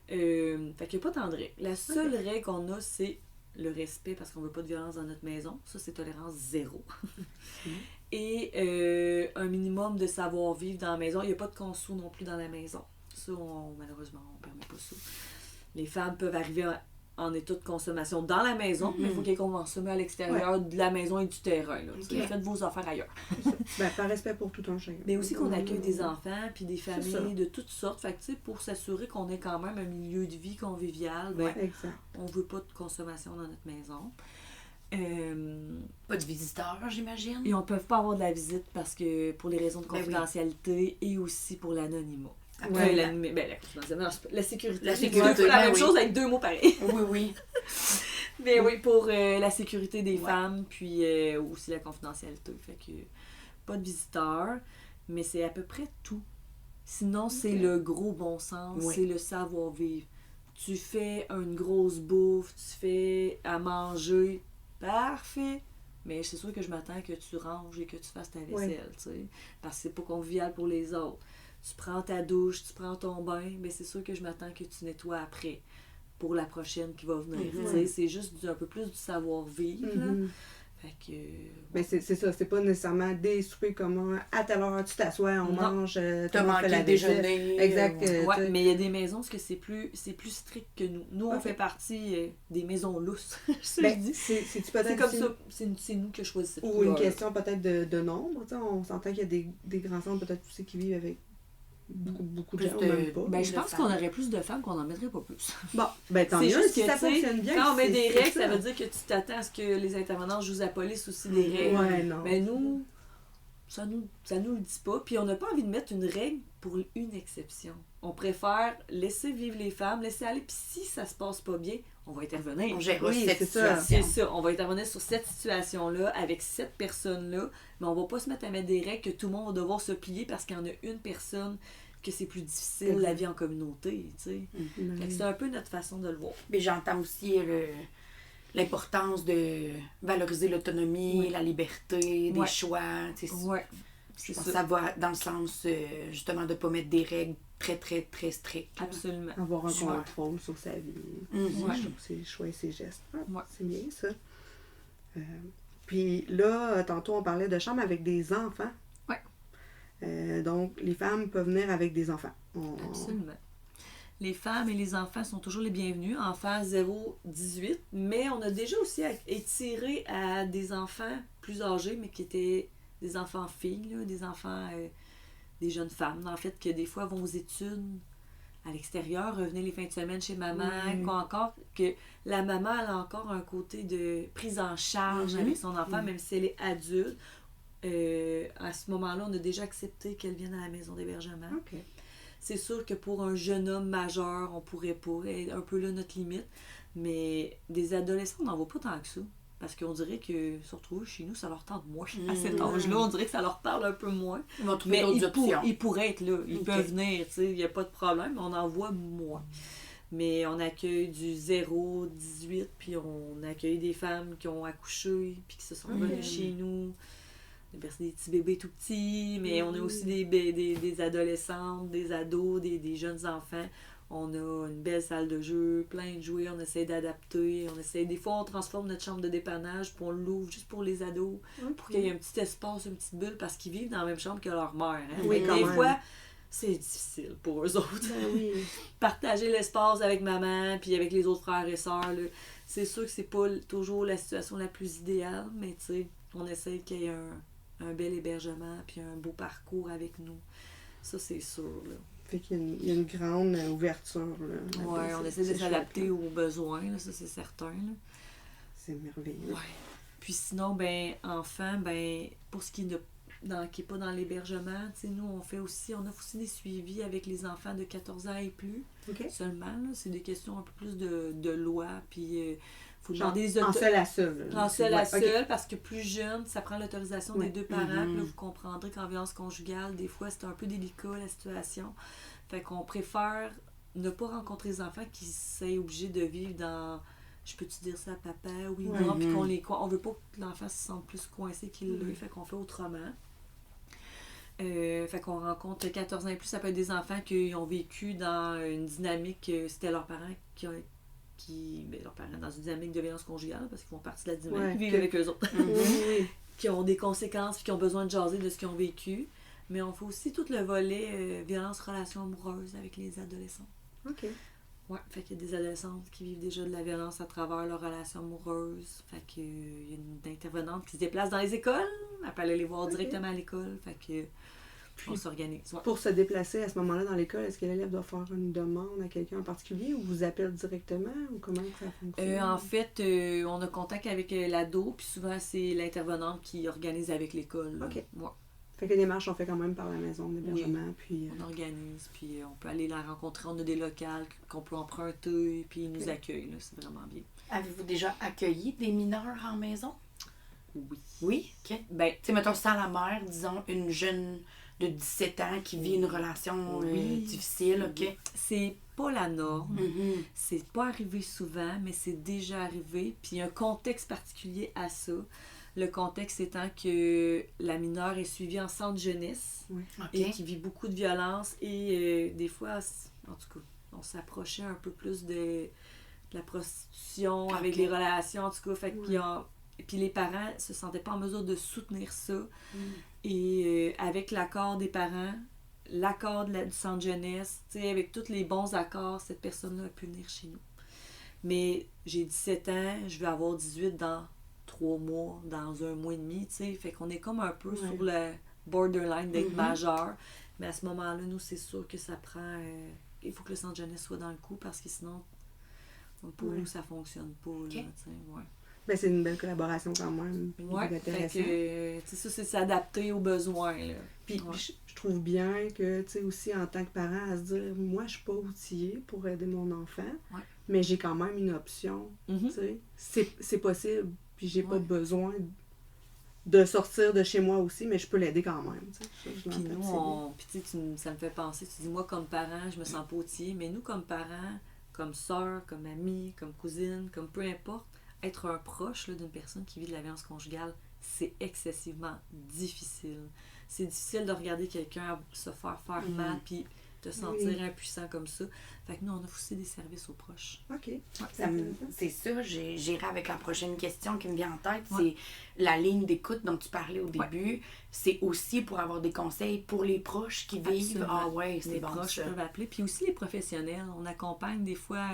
Fait qu'il n'y a pas tant de règles. La seule règle qu'on a, c'est le respect, parce qu'on ne veut pas de violence dans notre maison. Ça, c'est tolérance zéro. Et un minimum de savoir-vivre dans la maison. Il n'y a pas de conso non plus dans la maison. Ça, malheureusement, on ne permet pas ça. Les femmes peuvent arriver en état de consommation dans la maison, mais il faut qu'elles consomment à l'extérieur de la maison et du terrain. Là. Ok. Faites vos affaires ailleurs. Ben, par respect pour tout un chacun. Mais aussi qu'on accueille des enfants puis des ça. familles de toutes sortes. Fait que, tu sais, pour s'assurer qu'on ait quand même un milieu de vie convivial, ben, Exact. on veut pas de consommation dans notre maison. Pas de visiteurs, j'imagine. Et on ne peut pas avoir de la visite parce que pour les raisons de Ben oui. confidentialité et aussi pour l'anonymat. Après, La sécurité. La J'ai sécurité, dit la ben même oui. chose avec 2 mots pareils. Oui, oui. Mais oui, pour la sécurité des Ouais. femmes, puis aussi la confidentialité. Fait que pas de visiteurs, mais c'est à peu près tout. Sinon, c'est le gros bon sens, Oui. c'est le savoir-vivre. Tu fais une grosse bouffe, tu fais à manger, parfait. Mais c'est sûr que je m'attends que tu ranges et que tu fasses ta vaisselle, tu sais. Parce que c'est pas convivial pour les autres. Tu prends ta douche, tu prends ton bain, mais c'est sûr que je m'attends que tu nettoies après pour la prochaine qui va venir. Mhm. Tu sais, c'est juste un peu plus du savoir-vivre. là. Mhm. Fait que... Mais c'est ça, c'est pas nécessairement des soupers communs. À telle heure, tu t'assois, on Non. mange, tout T'as le monde fait manqué la le vaisselle. déjeuner. Exact. ouais. Ouais, tu sais. mais il y a des maisons où c'est plus strict que nous. Nous, on Ok. fait partie des maisons lousses. C'est Ben, je dis. c'est-tu C'est peut-être comme aussi- ça. C'est nous qui choisissons. Ou une question peut-être de nombre. Tu sais, on s'entend qu'il y a des grands centres peut-être aussi qui vivent avec beaucoup de Plus gens, de- même pas. Ben, je de pense femmes. qu'on aurait plus de femmes qu'on n'en mettrait pas plus. Bon, ben tant C'est mieux, juste si que, ça tu sais, fonctionne bien. quand on met c'est- des c'est règles, ça veut dire que tu t'attends à ce que les intervenants jouent à la police aussi des règles. Ouais, non. Mais nous, ça nous le dit pas. Puis on n'a pas envie de mettre une règle pour une exception. On préfère laisser vivre les femmes, laisser aller. Puis si ça se passe pas bien, on va intervenir. On gère Oui, cette c'est ça. C'est situation. ça, on va intervenir sur cette situation-là, avec cette personne-là, mais on va pas se mettre à mettre des règles que tout le monde va devoir se plier parce qu'il y en a une personne que c'est plus difficile, Exact. la vie en communauté, tu sais. Mhm. Fait que c'est un peu notre façon de le voir. Mais j'entends aussi l'importance de valoriser l'autonomie, Oui. la liberté, des Ouais. choix. Tu sais, Ouais, je c'est pense ça. que ça va dans le sens justement de ne pas mettre des règles très strictes. Absolument. Avoir un Super. contrôle sur sa vie. Mhm. Ouais. Sur ses choix et ses gestes. Ah, Ouais. C'est bien ça. Puis là, tantôt, on parlait de chambre avec des enfants. Ouais. Donc, les femmes peuvent venir avec des enfants. Absolument. Les femmes et les enfants sont toujours les bienvenus, enfants 0-18, mais on a déjà aussi étiré à des enfants plus âgés, mais qui étaient des enfants filles, là, des enfants, des jeunes femmes, en fait, que des fois vont aux études à l'extérieur, revenir les fins de semaine chez maman, Oui. quoi encore, que la maman elle a encore un côté de prise en charge Mhm. avec son enfant, Mhm. même si elle est adulte. À ce moment-là, on a déjà accepté qu'elle vienne à la maison d'hébergement. OK. C'est sûr que pour un jeune homme majeur, on pourrait pas, être un peu là notre limite, mais des adolescents, on n'en voit pas tant que ça. Parce qu'on dirait que se retrouver chez nous, ça leur tente moins. À cet âge-là, on dirait que ça leur parle un peu moins. Ils vont trouver Mais d'autres options. ils pourraient être là, ils Ok. peuvent venir, tu sais, il n'y a pas de problème, on en voit moins. Mais on accueille du 0-18, puis on accueille des femmes qui ont accouché, puis qui se sont venues chez nous. Des petits bébés tout petits, mais on a aussi des adolescentes, des ados, des jeunes enfants. On a une belle salle de jeu, plein de jouets, on essaie d'adapter. Des fois, on transforme notre chambre de dépannage, puis on l'ouvre juste pour les ados, pour qu'il y ait un petit espace, une petite bulle, parce qu'ils vivent dans la même chambre que leur mère. Hein. Oui, Mais quand des même. fois, c'est difficile pour eux autres. Ben oui. Partager l'espace avec maman, puis avec les autres frères et sœurs, là. C'est sûr que c'est pas toujours la situation la plus idéale, mais tu sais, on essaie qu'il y ait un bel hébergement, puis un beau parcours avec nous. Ça, c'est sûr, là. Fait qu'il y a une grande ouverture. Là, Ouais, on essaie de c'est s'adapter chouette, aux besoins, là, ça c'est certain. Là. C'est merveilleux. Ouais. Puis sinon, ben, enfant, ben, pour ce qui est qui n'est pas dans l'hébergement, tu sais, nous, on offre aussi des suivis avec les enfants de 14 ans et plus, OK. seulement, là. C'est des questions un peu plus de loi, puis faut Genre, demander des en seul à seul. là. En seul à Ouais, OK. seul, parce que plus jeune, ça prend l'autorisation Ouais. des deux parents. Mhm. Puis là, vous comprendrez qu'en violence conjugale, des fois, c'est un peu délicat la situation. Fait qu'on préfère ne pas rencontrer des enfants qui sont obligés de vivre dans je peux-tu dire ça à papa, oui, Ouais. non, puis on veut pas que l'enfant se sente plus coincé qu'il l'est, fait qu'on fait autrement. Fait qu'on rencontre 14 ans et plus, ça peut être des enfants qui ont vécu dans une dynamique, c'était leurs parents leurs parents dans une dynamique de violence conjugale, parce qu'ils font partie de la dynamique, Ouais, ils vivent que- avec eux autres, Oui, qui ont des conséquences, puis qui ont besoin de jaser de ce qu'ils ont vécu. Mais on fait aussi tout le volet violence, relations amoureuses avec les adolescents. oui. OK. Ouais, fait qu'il y a des adolescentes qui vivent déjà de la violence à travers leurs relations amoureuses. Fait qu'il y a une intervenante qui se déplace dans les écoles. Elle peut aller les voir Ok. directement à l'école. Fait que on s'organise. Ouais. Pour se déplacer à ce moment-là dans l'école, est-ce que l'élève doit faire une demande à quelqu'un en particulier ou vous appelle directement ou comment que ça fonctionne? En fait, on a contact avec l'ado, puis souvent c'est l'intervenante qui organise avec l'école. OK. Ouais. Fait que les démarches sont faites quand même par la maison d'hébergement. Puis, On organise, puis on peut aller la rencontrer. On a des locales qu'on peut emprunter, puis ils nous accueillent. Là, c'est vraiment bien. Avez-vous déjà accueilli des mineurs en maison? Oui. Oui? OK. Ben, Tu sais, mettons, sans la mère, disons, une jeune de 17 ans qui vit une relation difficile, OK? c'est pas la norme. Mhm. C'est pas arrivé souvent, mais c'est déjà arrivé. Puis il y a un contexte particulier à ça. Le contexte étant que la mineure est suivie en centre jeunesse OK. et qui vit beaucoup de violence. Et des fois, en tout cas, on s'approchait un peu plus de la prostitution avec les relations, en tout cas. Fait qu'il y a... Puis les parents se sentaient pas en mesure de soutenir ça. Et avec l'accord des parents, l'accord du centre jeunesse, tu sais, avec tous les bons accords, cette personne-là a pu venir chez nous. Mais j'ai 17 ans, je vais avoir 18 dans 3 mois, dans 1 mois et demi, tu sais. Fait qu'on est comme un peu sur le borderline d'être majeur. Mais à ce moment-là, nous, c'est sûr que ça prend... il faut que le centre jeunesse soit dans le coup parce que sinon, pour nous, ça fonctionne pas. Là, tu sais, Ben, c'est une belle collaboration quand même. Ouais, C'est intéressant. fait que, tu sais, ça, c'est s'adapter aux besoins, là. Puis je trouve bien que, tu sais, aussi en tant que parent, à se dire, moi, je suis pas outillée pour aider mon enfant, mais j'ai quand même une option, tu sais. C'est possible, puis j'ai pas besoin de sortir de chez moi aussi, mais je peux l'aider quand même, tu sais. Puis nous, puis tu sais, ça me fait penser, tu dis, moi, comme parent, je me sens pas outillée, mais nous, comme parents, comme sœur, comme amie, comme cousine, comme peu importe, être un proche là, d'une personne qui vit de la violence conjugale, c'est excessivement difficile. C'est difficile de regarder quelqu'un se faire mal puis te sentir impuissant comme ça. Fait que nous, on offre aussi des services aux proches. OK. C'est ça, j'irai avec la prochaine question qui me vient en tête. C'est la ligne d'écoute dont tu parlais au début. C'est aussi pour avoir des conseils pour les proches qui vivent. Absolument. Ah ouais, c'est les bon proches ça. peuvent appeler. Puis aussi les professionnels. On accompagne des fois...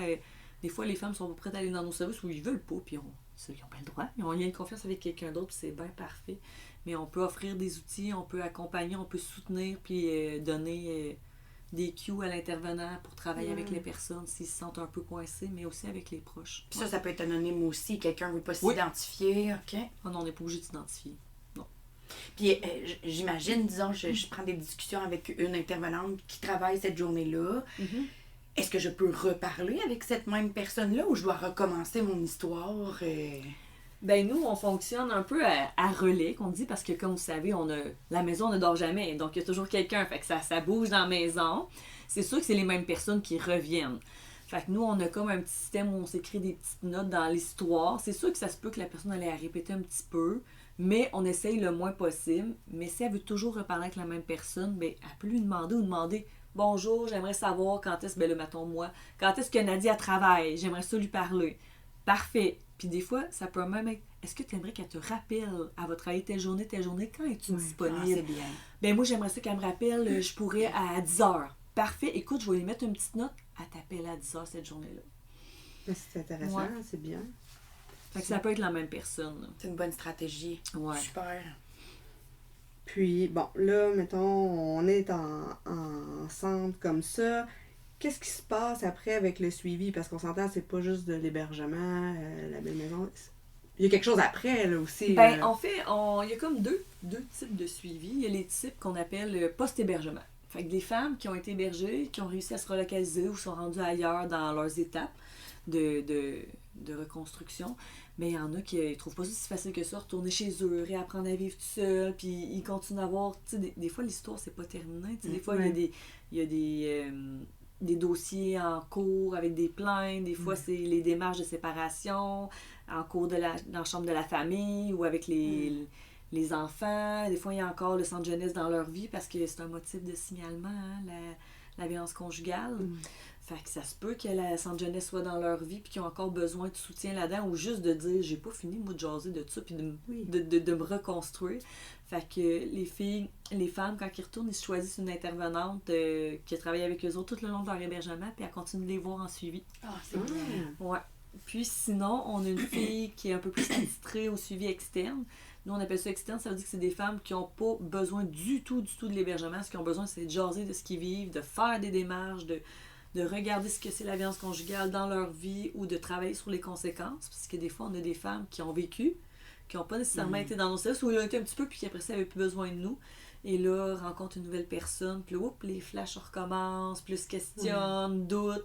Des fois, les femmes sont pas prêtes à aller dans nos services où ils veulent pas, puis ils ont pas le droit. Ils ont un lien de confiance avec quelqu'un d'autre, puis c'est bien parfait. Mais on peut offrir des outils, on peut accompagner, on peut soutenir, puis donner des cues à l'intervenant pour travailler avec les personnes s'ils se sentent un peu coincés, mais aussi avec les proches. Puis ça peut être anonyme aussi. Quelqu'un ne veut pas s'identifier. OK. Oh non, on n'est pas obligé de s'identifier. Non. Puis j'imagine, disons, je prends des discussions avec une intervenante qui travaille cette journée-là. Est-ce que je peux reparler avec cette même personne-là ou je dois recommencer mon histoire? Ben nous, on fonctionne un peu à relais, qu'on dit, parce que comme vous savez, la maison ne dort jamais, donc il y a toujours quelqu'un, fait que ça bouge dans la maison. C'est sûr que c'est les mêmes personnes qui reviennent. Fait que nous, on a comme un petit système où on s'écrit des petites notes dans l'histoire. C'est sûr que ça se peut que la personne allait à répéter un petit peu, mais on essaye le moins possible. Mais si elle veut toujours reparler avec la même personne, ben elle peut lui demander bonjour, j'aimerais savoir quand est-ce, ben là, mettons moi, quand est-ce que Nadia travaille, j'aimerais ça lui parler. Parfait. Puis des fois, ça peut même être, est-ce que tu aimerais qu'elle te rappelle, elle va travailler telle journée, quand es-tu disponible? Ah, c'est bien. Ben moi, j'aimerais ça qu'elle me rappelle, je pourrais à 10h. Parfait, écoute, je vais lui mettre une petite note, elle t'appelle à 10h cette journée-là. Ben, c'est intéressant, c'est bien. Fait que ça peut être la même personne. Là. C'est une bonne stratégie. Ouais. Super. Puis, bon, là, mettons, on est en centre comme ça. Qu'est-ce qui se passe après avec le suivi? Parce qu'on s'entend, c'est pas juste de l'hébergement, la belle maison. Il y a quelque chose après, là, aussi. Ben, en fait, il y a comme deux types de suivi. Il y a les types qu'on appelle post-hébergement. Fait que des femmes qui ont été hébergées, qui ont réussi à se relocaliser ou sont rendues ailleurs dans leurs étapes de reconstruction. Mais il y en a qui ne trouvent pas ça si facile que ça, retourner chez eux, réapprendre à vivre tout seul, puis ils continuent à avoir... Tu sais, des fois, l'histoire, c'est pas terminé. Des fois, il y a des dossiers en cours avec des plaintes. Des fois, c'est les démarches de séparation en cours dans la chambre de la famille ou avec les enfants. Des fois, il y a encore le centre jeunesse dans leur vie parce que c'est un motif de signalement, la violence conjugale. Fait que ça se peut que la centre jeunesse soit dans leur vie puis qu'ils ont encore besoin de soutien là-dedans ou juste de dire j'ai pas fini moi de jaser de ça puis de me reconstruire. Fait que les femmes, quand ils retournent, ils choisissent une intervenante qui a travaillé avec eux autres tout le long de leur hébergement puis elle continue de les voir en suivi. Ah, c'est bien. Ouais. Puis sinon, on a une fille qui est un peu plus attitrée au suivi externe. Nous, on appelle ça externe, ça veut dire que c'est des femmes qui n'ont pas besoin du tout de l'hébergement. Ce qu'ils ont besoin, c'est de jaser de ce qu'ils vivent, de faire des démarches, de regarder ce que c'est la violence conjugale dans leur vie ou de travailler sur les conséquences. Parce que des fois, on a des femmes qui ont vécu, qui n'ont pas nécessairement été dans nos services, ou ils ont été un petit peu, puis qui après ça, n'avaient plus besoin de nous. Et là, rencontrent une nouvelle personne, puis là, les flashs recommencent, puis là, se questionnent, doutent.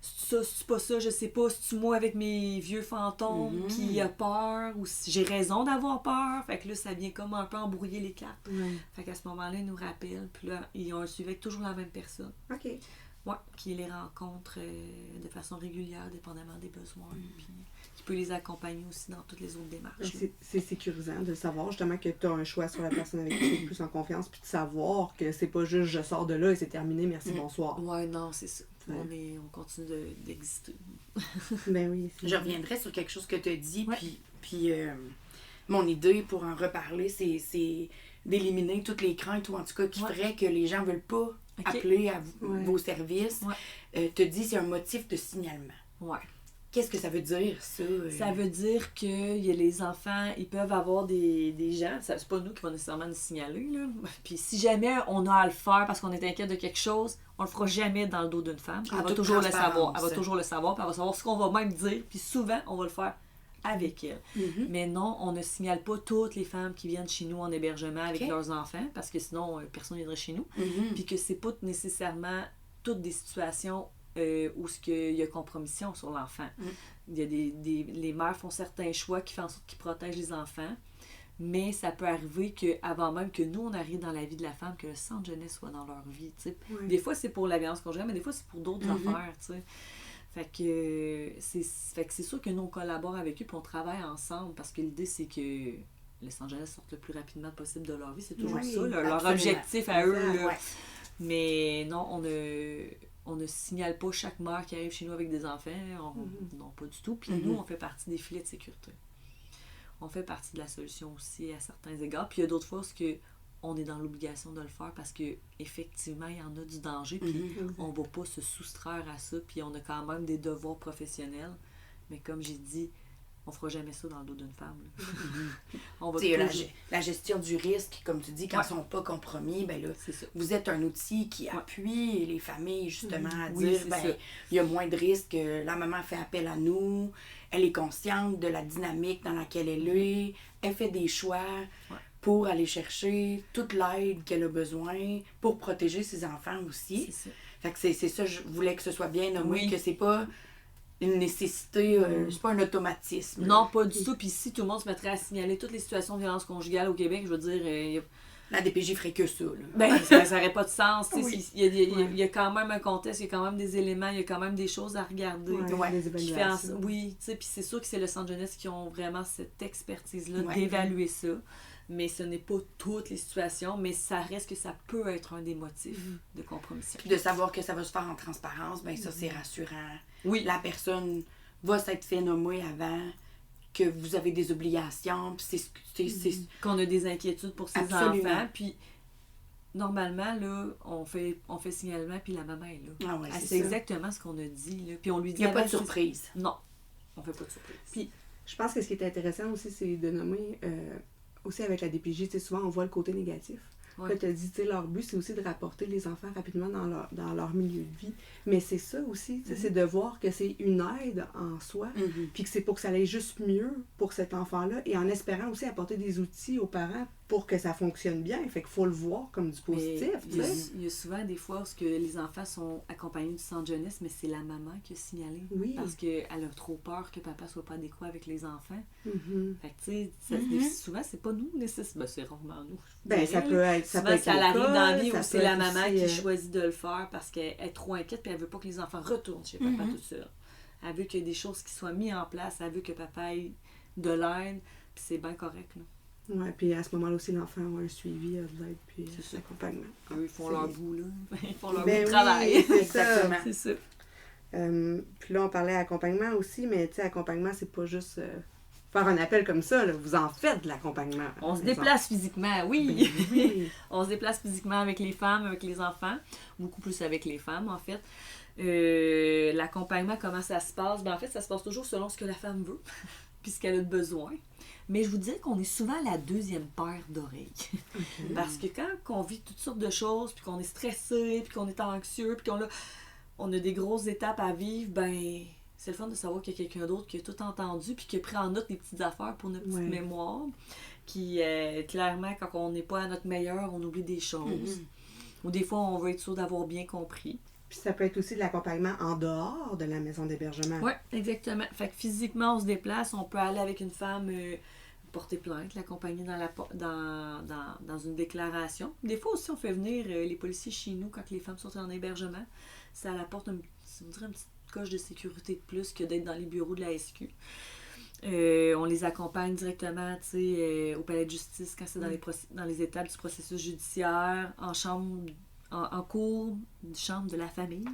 C'est ça, c'est pas ça, je sais pas, c'est-tu moi avec mes vieux fantômes qui a peur, ou si j'ai raison d'avoir peur. Fait que là, ça vient comme un peu embrouiller les cartes. Fait qu'à ce moment-là, ils nous rappellent, puis là, ils ont un suivi avec toujours la même personne. OK. Ouais, qui les rencontre de façon régulière, dépendamment des besoins, puis qui peut les accompagner aussi dans toutes les autres démarches. C'est sécurisant de savoir justement que tu as un choix sur la personne avec qui tu es plus en confiance, puis de savoir que c'est pas juste je sors de là et c'est terminé, merci, bonsoir. Ouais, non, c'est ça. Ouais. On continue d'exister. Ben oui. Je reviendrai sur quelque chose que tu as dit, puis mon idée pour en reparler, c'est d'éliminer toutes les craintes, ou en tout cas qui ferait que les gens veulent pas appeler à vos services. Te dis c'est un motif de signalement. Ouais. Qu'est-ce que ça veut dire, ça? Ça veut dire que les enfants, ils peuvent avoir des gens, c'est pas nous qui vont nécessairement nous signaler, là. Puis si jamais on a à le faire parce qu'on est inquiète de quelque chose, on le fera jamais dans le dos d'une femme. Elle va toujours le savoir. Elle va toujours le savoir, puis elle va savoir ce qu'on va même dire, puis souvent, on va le faire avec elle. Mais non, on ne signale pas toutes les femmes qui viennent chez nous en hébergement avec leurs enfants, parce que sinon, personne ne viendrait chez nous. Puis que c'est pas nécessairement toutes des situations où il y a compromission sur l'enfant. Il y a les mères font certains choix qui font en sorte qu'ils protègent les enfants, mais ça peut arriver qu'avant même que nous, on arrive dans la vie de la femme, que le centre jeunesse soit dans leur vie. Des fois, c'est pour la violence conjugale, mais des fois, c'est pour d'autres affaires. T'sais. Fait que c'est sûr que nous, on collabore avec eux et on travaille ensemble, parce que l'idée, c'est que le centre jeunesse sorte le plus rapidement possible de leur vie. C'est toujours ça, leur objectif à eux. Là. Mais non, on ne signale pas chaque mère qui arrive chez nous avec des enfants. Non, pas du tout. Puis nous, on fait partie des filets de sécurité. On fait partie de la solution aussi à certains égards. Puis il y a d'autres fois où on est dans l'obligation de le faire parce qu'effectivement, il y en a du danger. Puis on ne va pas se soustraire à ça. Puis on a quand même des devoirs professionnels. Mais comme j'ai dit, on fera jamais ça dans le dos d'une femme. On va la gestion du risque, comme tu dis, quand ils ne sont pas compromis, ben là, vous êtes un outil qui appuie les familles justement à dire il y a moins de risques, la maman fait appel à nous, elle est consciente de la dynamique dans laquelle elle est, elle fait des choix pour aller chercher toute l'aide qu'elle a besoin pour protéger ses enfants aussi. C'est ça. Fait que c'est ça, je voulais que ce soit bien nommé, que c'est pas une nécessité, c'est pas un automatisme. Non, pas du tout. Puis si tout le monde se mettrait à signaler toutes les situations de violence conjugale au Québec, je veux dire... la DPJ ferait que ça. Là. Ben, ça n'aurait pas de sens. Il y a quand même un contexte, il y a quand même des éléments, il y a quand même des choses à regarder. Des évaluations. Oui, tu sais, puis c'est sûr que c'est le centre jeunesse qui ont vraiment cette expertise-là d'évaluer ça. Mais ce n'est pas toutes les situations, mais ça reste que ça peut être un des motifs de compromission. Puis de savoir que ça va se faire en transparence, ben ça, c'est rassurant. Oui. La personne va s'être fait nommer avant, que vous avez des obligations, puis c'est qu'on a des inquiétudes pour ses enfants, puis normalement, là, on fait signalement, puis la maman est là. Ah ouais, c'est exactement ce qu'on a dit, là. Puis on lui dit... Il n'y a pas de surprise. Non, on fait pas de surprise. Puis, je pense que ce qui est intéressant aussi, c'est de nommer... aussi avec la DPJ, souvent on voit le côté négatif. Là, tu as dit, leur but, c'est aussi de rapporter les enfants rapidement dans leur milieu de vie. Mais c'est ça aussi, c'est de voir que c'est une aide en soi, puis que c'est pour que ça aille juste mieux pour cet enfant-là, et en espérant aussi apporter des outils aux parents pour que ça fonctionne bien. Fait qu'il faut le voir comme du positif. Il y a souvent des fois où les enfants sont accompagnés du centre jeunesse, mais c'est la maman qui a signalé. Oui. Parce qu'elle a trop peur que papa soit pas adéquat avec les enfants. Fait que, tu sais, souvent, c'est pas nous, nécessairement. C'est rarement nous. Ça peut être. Ça arrive dans la vie où c'est la maman qui choisit de le faire parce qu'elle est trop inquiète et elle veut pas que les enfants retournent chez papa tout seul. Elle veut qu'il y ait des choses qui soient mises en place. Elle veut que papa ait de l'aide. Puis c'est bien correct, là. Oui, puis à ce moment-là aussi, l'enfant a un suivi, de l'aide, puis l'accompagnement. Eux, ils font leur bout, là. Ils font leur bout de travail. C'est ça. C'est ça. Puis là, on parlait accompagnement aussi, mais tu sais, accompagnement, c'est pas juste faire un appel comme ça, là. Vous en faites de l'accompagnement. On se déplace physiquement, oui. On se déplace physiquement avec les femmes, avec les enfants. Beaucoup plus avec les femmes, en fait. L'accompagnement, comment ça se passe? Ben, en fait, ça se passe toujours selon ce que la femme veut. puis ce qu'elle a besoin. Mais je vous dirais qu'on est souvent la deuxième paire d'oreilles. Parce que quand on vit toutes sortes de choses, puis qu'on est stressé, puis qu'on est anxieux, puis on a des grosses étapes à vivre, ben c'est le fun de savoir qu'il y a quelqu'un d'autre qui a tout entendu, puis qui a pris en note les petites affaires pour notre petite mémoire. Qui, clairement, quand on n'est pas à notre meilleur, on oublie des choses. Ou des fois, on veut être sûr d'avoir bien compris. Puis ça peut être aussi de l'accompagnement en dehors de la maison d'hébergement. Oui, exactement. Fait que physiquement, on se déplace, on peut aller avec une femme porter plainte, l'accompagner dans une déclaration. Des fois aussi, on fait venir les policiers chez nous quand les femmes sont en hébergement. Ça apporte une petite coche de sécurité de plus que d'être dans les bureaux de la SQ. On les accompagne directement au palais de justice quand c'est dans les étapes du processus judiciaire, en cours, chambre de la famille.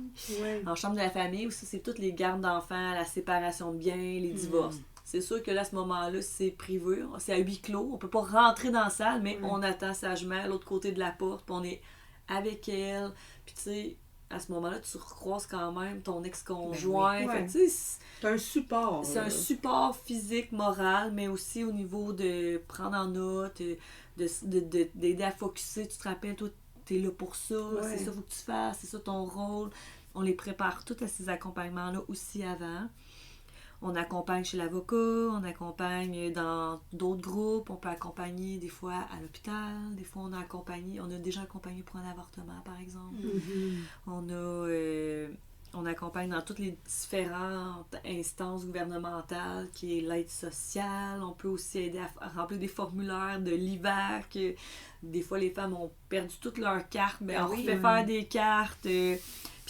Ouais. En chambre de la famille, aussi, c'est toutes les gardes d'enfants, la séparation de biens, les divorces. C'est sûr que là, à ce moment-là, c'est privé, c'est à huis clos. On peut pas rentrer dans la salle, mais on attend sagement à l'autre côté de la porte, puis on est avec elle. Puis tu sais, à ce moment-là, tu recroises quand même ton ex-conjoint. Ben oui. Fait que, tu sais, c'est un support. c'est un support physique, moral, mais aussi au niveau de prendre en note, d'aider à focusser. Tu te rappelles, toi, t'es là pour ça, c'est ça qu'il faut que tu fasses, c'est ça ton rôle. On les prépare tous à ces accompagnements-là aussi avant. On accompagne chez l'avocat, on accompagne dans d'autres groupes, on peut accompagner des fois à l'hôpital, des fois on a déjà accompagné pour un avortement par exemple. On accompagne dans toutes les différentes instances gouvernementales qui est l'aide sociale. On peut aussi aider à remplir des formulaires de l'hiver que des fois les femmes ont perdu toutes leurs cartes, mais on fait faire des cartes. Puis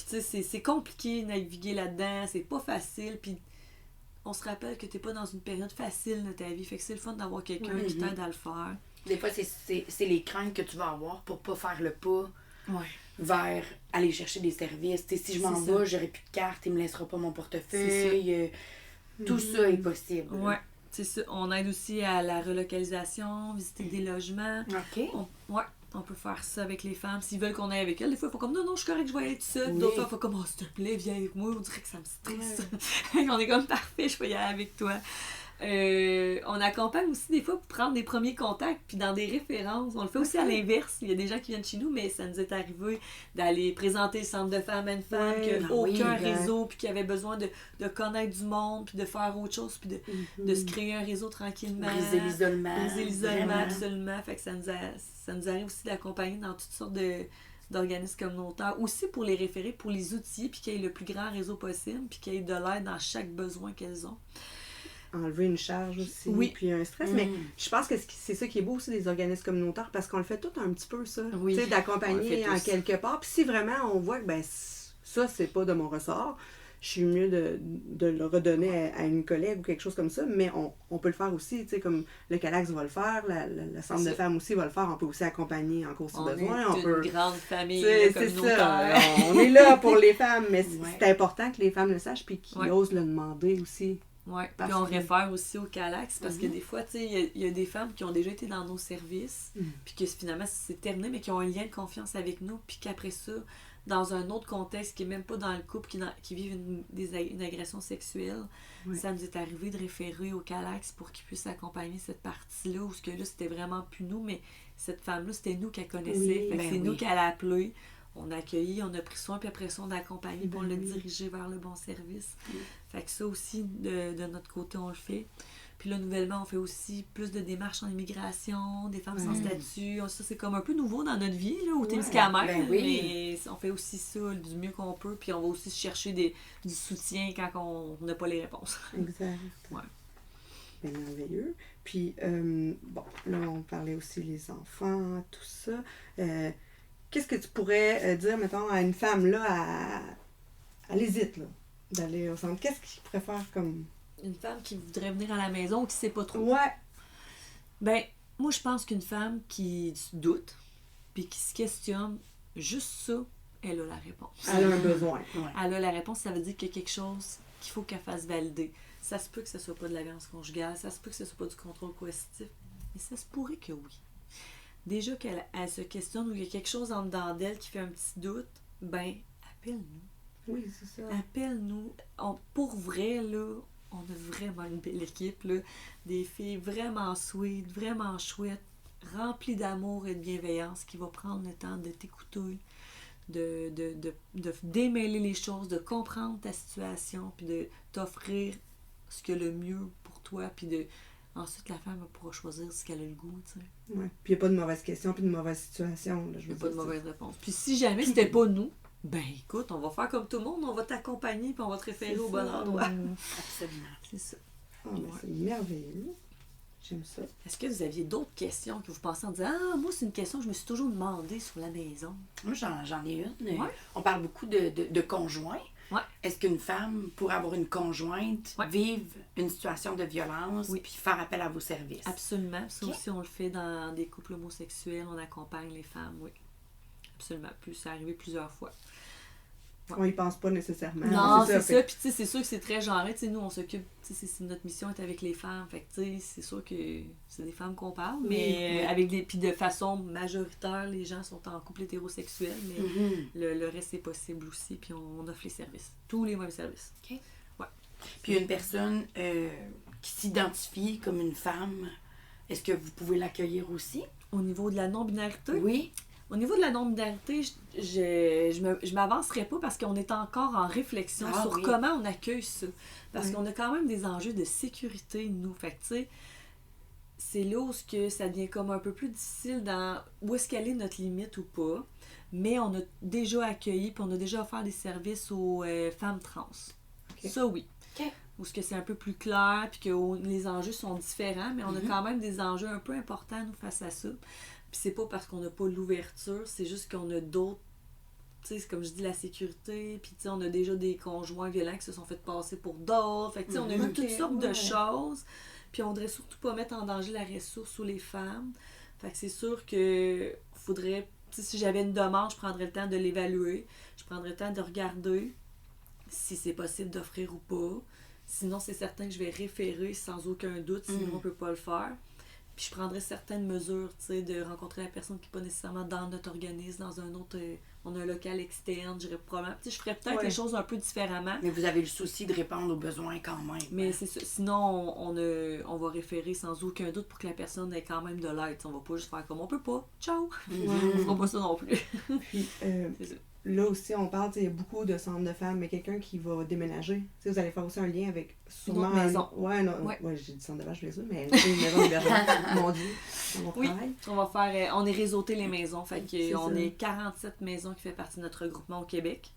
tu sais, c'est compliqué de naviguer là-dedans, c'est pas facile. Puis on se rappelle que t'es pas dans une période facile de ta vie. Fait que c'est le fun d'avoir quelqu'un qui t'aide à le faire. Des fois, c'est les craintes que tu vas avoir pour pas faire le pas vers aller chercher des services. T'sais, si je m'en vais, j'aurai plus de carte, il me laissera pas mon portefeuille. Tout ça est possible. Oui, c'est ça. On aide aussi à la relocalisation, visiter des logements. OK. On peut faire ça avec les femmes. S'ils veulent qu'on aille avec elles, des fois, il faut comme non, je suis correct, je vais aller tout seul. D'autres fois, il faut comme s'il te plaît, viens avec moi. On dirait que ça me stresse. On est comme parfait, je peux y aller avec toi. On accompagne aussi des fois pour prendre des premiers contacts puis dans des références. On le fait aussi à l'inverse. Il y a des gens qui viennent chez nous, mais ça nous est arrivé d'aller présenter le centre de femmes à une femme qui n'a aucun réseau puis qui avait besoin de connaître du monde puis de faire autre chose puis de se créer un réseau tranquillement. Briser l'isolement. Absolument. Fait que ça nous arrive aussi d'accompagner dans toutes sortes d'organismes communautaires. Aussi pour les référer, pour les outiller puis qu'il y ait le plus grand réseau possible puis qu'il y ait de l'aide dans chaque besoin qu'elles ont. Enlever une charge aussi, puis un stress. Mais je pense que c'est ça qui est beau aussi des organismes communautaires, parce qu'on le fait tout un petit peu, ça. Tu sais, d'accompagner en quelque part. Puis si vraiment on voit que ça, c'est pas de mon ressort, je suis mieux de le redonner à une collègue ou quelque chose comme ça, mais on peut le faire aussi, tu sais, comme le Calax va le faire, le centre de femmes aussi va le faire, on peut aussi accompagner en cours si besoin. On est une grande famille C'est communautaire. ça, on est là pour les femmes, mais c'est important que les femmes le sachent puis qu'ils osent le demander aussi. Oui, puis on réfère aussi au Calax parce que des fois, tu sais, il y a des femmes qui ont déjà été dans nos services, puis que finalement c'est terminé, mais qui ont un lien de confiance avec nous, puis qu'après ça, dans un autre contexte qui n'est même pas dans le couple, qui vivent une agression sexuelle, ça nous est arrivé de référer au Calax pour qu'ils puissent accompagner cette partie-là, où ce que là, c'était vraiment plus nous, mais cette femme-là, c'était nous qu'elle connaissait, c'est nous qu'elle a appelé. On a accueilli, on a pris soin, puis après ça, on a accompagné, puis on l'a dirigé vers le bon service. Fait que ça aussi, de notre côté, on le fait. Puis là, nouvellement, on fait aussi plus de démarches en immigration, des femmes sans statut. Ça, c'est comme un peu nouveau dans notre vie, là, au Témiscamingue. Mais on fait aussi ça du mieux qu'on peut, puis on va aussi chercher du soutien quand on n'a pas les réponses. Exact. Ouais. Bien merveilleux. Puis, bon, là, on parlait aussi des enfants, tout ça. Qu'est-ce que tu pourrais dire, mettons, à une femme, là, elle hésite, là, d'aller au centre? Qu'est-ce qu'il préfère comme... Une femme qui voudrait venir à la maison ou qui sait pas trop? Ouais. Ben, moi, je pense qu'une femme qui doute puis qui se questionne, juste ça, elle a la réponse. Elle a un besoin. Elle a la réponse, ça veut dire qu'il y a quelque chose qu'il faut qu'elle fasse valider. Ça se peut que ce soit pas de la violence conjugale, ça se peut que ce soit pas du contrôle coercitif, mais ça se pourrait que oui. Déjà qu'elle se questionne ou il y a quelque chose en dedans d'elle qui fait un petit doute, ben, appelle-nous. Oui, c'est ça. Appelle-nous. Pour vrai, là, on a vraiment une belle équipe, là. Des filles vraiment sweet, vraiment chouettes, remplies d'amour et de bienveillance, qui vont prendre le temps de t'écouter, de démêler les choses, de comprendre ta situation, puis de t'offrir ce que le mieux pour toi, puis ensuite la femme pourra choisir ce qu'elle a le goût, tu sais. Ouais. Puis il n'y a pas de mauvaise question, puis de mauvaise situation. Là, Il n'y a pas de mauvaise réponse. Puis si jamais c'était pas nous, ben écoute, on va faire comme tout le monde, on va t'accompagner, puis on va te référer au bon endroit. Absolument. C'est ça. Ah, ben, c'est merveilleux. J'aime ça. Est-ce que vous aviez d'autres questions que vous pensez en disant « Ah, moi, c'est une question que je me suis toujours demandé sur la maison. Moi, j'en ai une. Ouais. On parle beaucoup de conjoints. Ouais. Est-ce qu'une femme pourrait avoir une conjointe, Ouais. vivre une situation de violence, Oui. puis faire appel à vos services? » Absolument. Ça Ok. aussi, on le fait dans des couples homosexuels. On accompagne les femmes, oui. Absolument. Puis c'est arrivé plusieurs fois. On y pense pas nécessairement. Non, c'est ça. fait- Puis, tu sais, c'est sûr que c'est très genré. Tu sais, nous, on s'occupe. Tu sais, notre mission est avec les femmes. Fait que, tu sais, c'est sûr que c'est des femmes qu'on parle. Oui, Mais oui. avec des. Puis, de façon majoritaire, les gens sont en couple hétérosexuel. Mais Mhm. le reste, c'est possible aussi. Puis, on offre les services. Tous les mêmes services. Puis une personne qui s'identifie comme une femme, est-ce que vous pouvez l'accueillir aussi? Au niveau de la non-binarité, Oui. Au niveau de la non-binarité, je m'avancerai pas parce qu'on est encore en réflexion Ah sur oui. comment on accueille ça. Parce Oui. qu'on a quand même des enjeux de sécurité, nous. Fait que, tu sais, c'est là où ça devient comme un peu plus difficile dans où est-ce qu'elle est notre limite ou pas. Mais on a déjà accueilli puis on a déjà offert des services aux femmes trans. Ok. Ça, oui. OK. Où ce que c'est un peu plus clair puis que les enjeux sont différents, mais on a Mhm. quand même des enjeux un peu importants, nous, face à ça. Puis c'est pas parce qu'on n'a pas l'ouverture, c'est juste qu'on a d'autres, tu sais, c'est comme je dis, la sécurité, puis tu sais, on a déjà des conjoints violents qui se sont fait passer pour d'autres. Fait que tu sais, on a Mhm. vu toutes Ok, sortes de ouais. choses, puis on voudrait surtout pas mettre en danger la ressource ou les femmes. Fait que c'est sûr que faudrait, tu sais, si j'avais une demande, je prendrais le temps de l'évaluer, je prendrais le temps de regarder si c'est possible d'offrir ou pas. Sinon, c'est certain que je vais référer sans aucun doute, sinon on peut pas le faire. Puis je prendrais certaines mesures, tu sais, de rencontrer la personne qui n'est pas nécessairement dans notre organisme, dans un autre... on a un local externe, j'irais probablement... Tu sais, je ferais peut-être Ouais. les choses un peu différemment. Mais vous avez le souci de répondre aux besoins quand même. Mais c'est ça. Sinon, on va référer sans aucun doute pour que la personne ait quand même de l'aide. On va pas juste faire comme on peut pas. Ciao! On fera pas ça non plus. Puis C'est ça. là aussi, on parle, tu sais, il y a beaucoup de centres de femmes, mais quelqu'un qui va déménager. Tu sais, vous allez faire aussi un lien avec sûrement... autre maison. Ouais, non, Ouais. ouais, j'ai dit centre de vache, bien sûr, mais une maison d'hébergement. Mon Dieu, dans mon Oui, travail. on va faire... on est réseauté les maisons. Fait que C'est on ça. est 47 maisons qui fait partie de notre regroupement au Québec.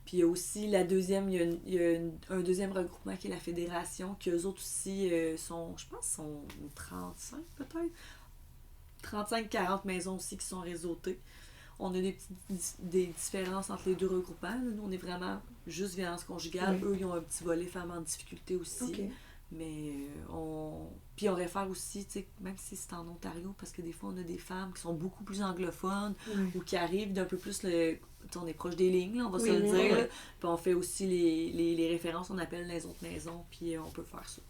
Puis il y a aussi la deuxième, il y a un deuxième regroupement qui est la Fédération, qui eux autres aussi sont, je pense, sont 35 peut-être. 35-40 maisons aussi qui sont réseautées. On a des différences entre les deux regroupements. Là. Nous, on est vraiment juste violence conjugale. Oui. Eux, ils ont un petit volet femmes en difficulté aussi. OK. Mais Puis on réfère aussi, tu sais, même si c'est en Ontario, parce que des fois, on a des femmes qui sont beaucoup plus anglophones Oui. ou qui arrivent d'un peu plus le... tu sais, on est proche des lignes, là, on va Oui, se le oui, dire. oui. là. Puis on fait aussi les références, on appelle les autres maisons, puis on peut faire ça.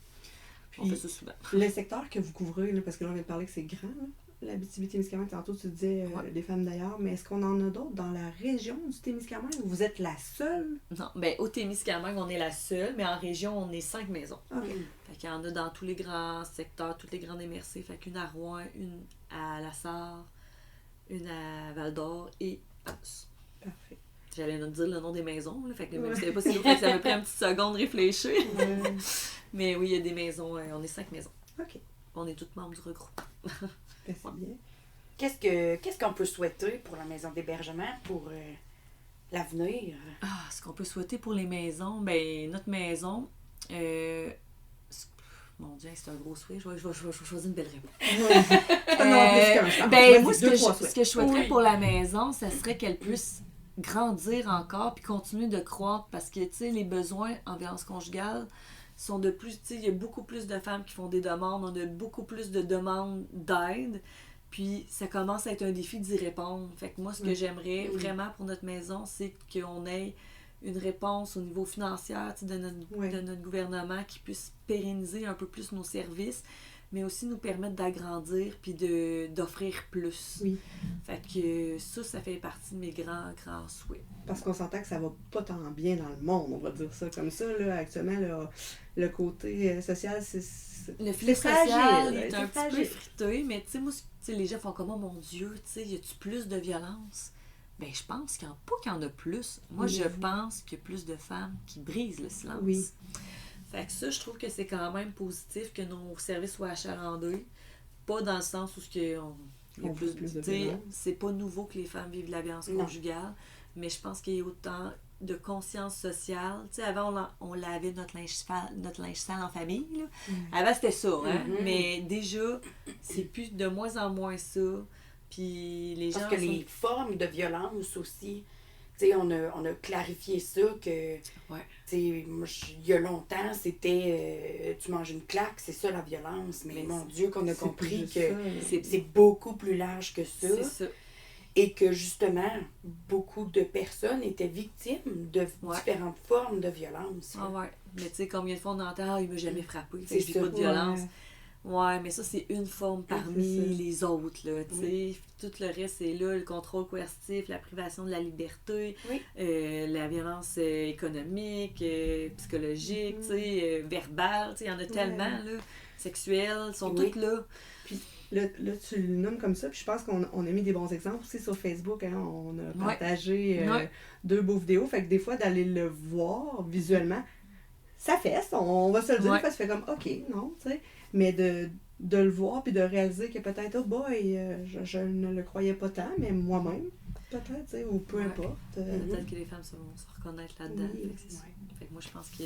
On Puis- fait ça souvent. Le secteur que vous couvrez, là, parce que là, on vient de parler que c'est grand, là, la Abitibi-Témiscamingue, tantôt tu disais Ouais. des femmes d'ailleurs, mais est-ce qu'on en a d'autres dans la région du Témiscamingue ou vous êtes la seule? Non, ben au Témiscamingue, on est la seule, mais en région, on est 5 maisons. OK. Fait qu'il y en a dans tous les grands secteurs, toutes les grandes MRC. Fait qu'une à Rouen, une à La Sarre, une à Val-d'Or et à Anse. Parfait. J'allais nous dire le nom des maisons, là, fait que même Ouais. si c'était pas si lourd, fait que ça m'a pris une petite seconde de réfléchir. Ouais. Mais oui, il y a des maisons, on est 5 maisons. OK. On est toutes membres du regroupement. Ben, c'est bien. Qu'est-ce qu'on peut souhaiter pour la maison d'hébergement pour l'avenir? Ah, ce qu'on peut souhaiter pour les maisons, ben notre maison, mon Dieu, c'est un gros souhait. Je vais choisir une belle réponse. Non, plus qu'un, ça. Ben, Vas-y, moi, deux, trois ce que je souhaiterais Oui. pour la maison, ça serait qu'elle puisse grandir encore puis continuer de croître parce que, tu sais, les besoins en violence conjugale sont de plus... Tu sais, il y a beaucoup plus de femmes qui font des demandes, on a beaucoup plus de demandes d'aide, puis ça commence à être un défi d'y répondre. Fait que moi, ce que Oui. j'aimerais Oui. vraiment pour notre maison, c'est qu'on ait une réponse au niveau financier, tu sais, de Oui. notre gouvernement qui puisse pérenniser un peu plus nos services, mais aussi nous permettre d'agrandir puis d'offrir plus. Oui. Fait que ça fait partie de mes grands souhaits. Parce qu'on s'entend que ça va pas tant bien dans le monde, on va dire ça comme ça. Là. Actuellement, le côté social, c'est le filet fragile, social est un fragile. petit peu friteux, mais tu sais, moi, les gens font comme, oh mon Dieu, tu sais, y a-tu plus de violence? Ben, je pense qu'il y en a plus. Moi, Oui. je pense qu'il y a plus de femmes qui brisent le silence. Oui. Fait que ça, je trouve que c'est quand même positif que nos services soient achalandés. Pas dans le sens où il y a On veut plus de tu sais, violence. c'est pas nouveau que les femmes vivent de la violence Non. conjugale, mais je pense qu'il y a autant de conscience sociale. Tu sais, avant, on lavait notre linge sale en famille. Là. Avant, c'était ça, hein? Mhm. Mais déjà, c'est plus de moins en moins ça. Puis les gens... Parce que les formes de violence aussi, tu sais, on a clarifié ça que, Ouais. tu sais, moi, il y a longtemps, c'était tu manges une claque, c'est ça la violence. Mais mon Dieu, qu'on a C'est compris plus que ça. c'est beaucoup plus large que ça. C'est ça. Et que justement, beaucoup de personnes étaient victimes de Ouais. différentes formes de violence. Ah ouais. Mais tu sais, combien de fois on entend « Ah, il m'a jamais frappé, C'est j'ai ça. pas de violence. Ouais. Ouais, mais ça, c'est une forme parmi c'est ça. les autres, là, tu sais. Tout le reste, c'est là, le contrôle coercitif, la privation de la liberté, Oui. la violence économique, psychologique, tu sais, verbale, tu sais, il y en a tellement, là, sexuelle, ils sont Oui. toutes là. Là, tu le nommes comme ça, puis je pense qu'on a mis des bons exemples aussi sur Facebook. Hein, on a partagé Ouais. 2 beaux vidéos. Fait que des fois, d'aller le voir visuellement, ça fesse, on va se le dire. Ouais. Parce que ça fait comme, OK, non, tu sais. Mais de le voir, puis de réaliser que peut-être, oh boy, je ne le croyais pas tant, mais moi-même, peut-être, tu sais, ou peu Ouais. importe. Peut-être que les femmes vont se reconnaître là-dedans. Oui, Fait que c'est ça. Fait que moi, je pense que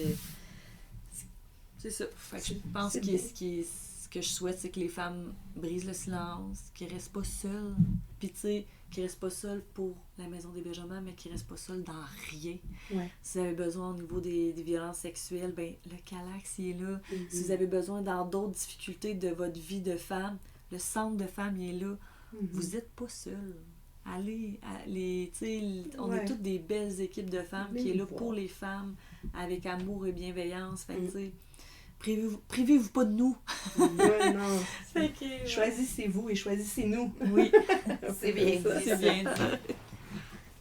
c'est ça. Fait que je pense c'est que bien. ce que je souhaite, c'est que les femmes brisent le silence, qu'ils restent pas seules. Puis, tu sais, qu'ils restent pas seules pour la maison d'hébergement, mais qu'ils restent pas seules dans rien. Ouais. Si vous avez besoin au niveau des violences sexuelles, ben le Calax, il est là. Mhm. Si vous avez besoin dans d'autres difficultés de votre vie de femme, le centre de femme, il est là. Mhm. Vous n'êtes pas seuls. Allez, tu sais, on Ouais. est toutes des belles équipes de femmes Venez qui est là nous voir. pour les femmes, avec amour et bienveillance. Fait que, Mm. tu sais, privez-vous pas de nous. Ouais, non. Fait que, Choisissez-vous et choisissez-nous. Oui, C'est bien ça. c'est bien dit.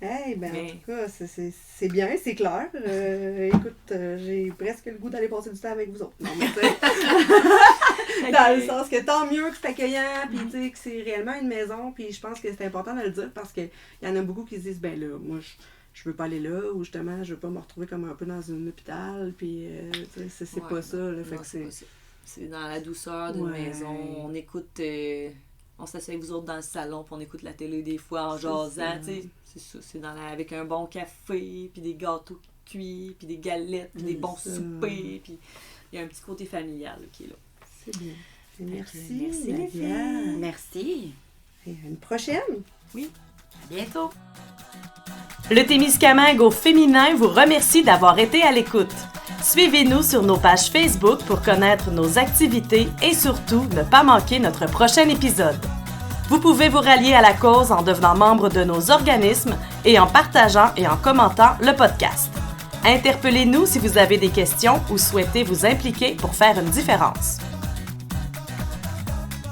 Hey, ben en Mais- tout cas, c'est bien, c'est clair. Écoute, j'ai presque le goût d'aller passer du temps avec vous autres. Non, mais tu sais, dans le sens que tant mieux que c'est accueillant, puis tu sais, que c'est réellement une maison, puis je pense que c'est important de le dire parce qu'il y en a beaucoup qui se disent, ben là, moi, je veux pas aller là, ou justement, je veux pas me retrouver comme un peu dans un hôpital, puis tu sais, c'est Ouais, pas ça, là, non, fait que c'est c'est... pas ça. C'est dans la douceur d'une Ouais. maison. On écoute, on s'assied avec vous autres dans le salon, puis on écoute la télé des fois en C'est jasant, ça. tu sais. C'est ça, c'est avec un bon café, puis des gâteaux cuits, puis des galettes, puis des bons ça. soupers, puis il y a un petit côté familial là, qui est là. C'est bien. Et merci, merci, les Nadia. filles. Merci. Et à une prochaine! À bientôt. Le Témiscamingue au féminin vous remercie d'avoir été à l'écoute. Suivez-nous sur nos pages Facebook pour connaître nos activités et surtout ne pas manquer notre prochain épisode. Vous pouvez vous rallier à la cause en devenant membre de nos organismes et en partageant et en commentant le podcast. Interpellez-nous si vous avez des questions ou souhaitez vous impliquer pour faire une différence.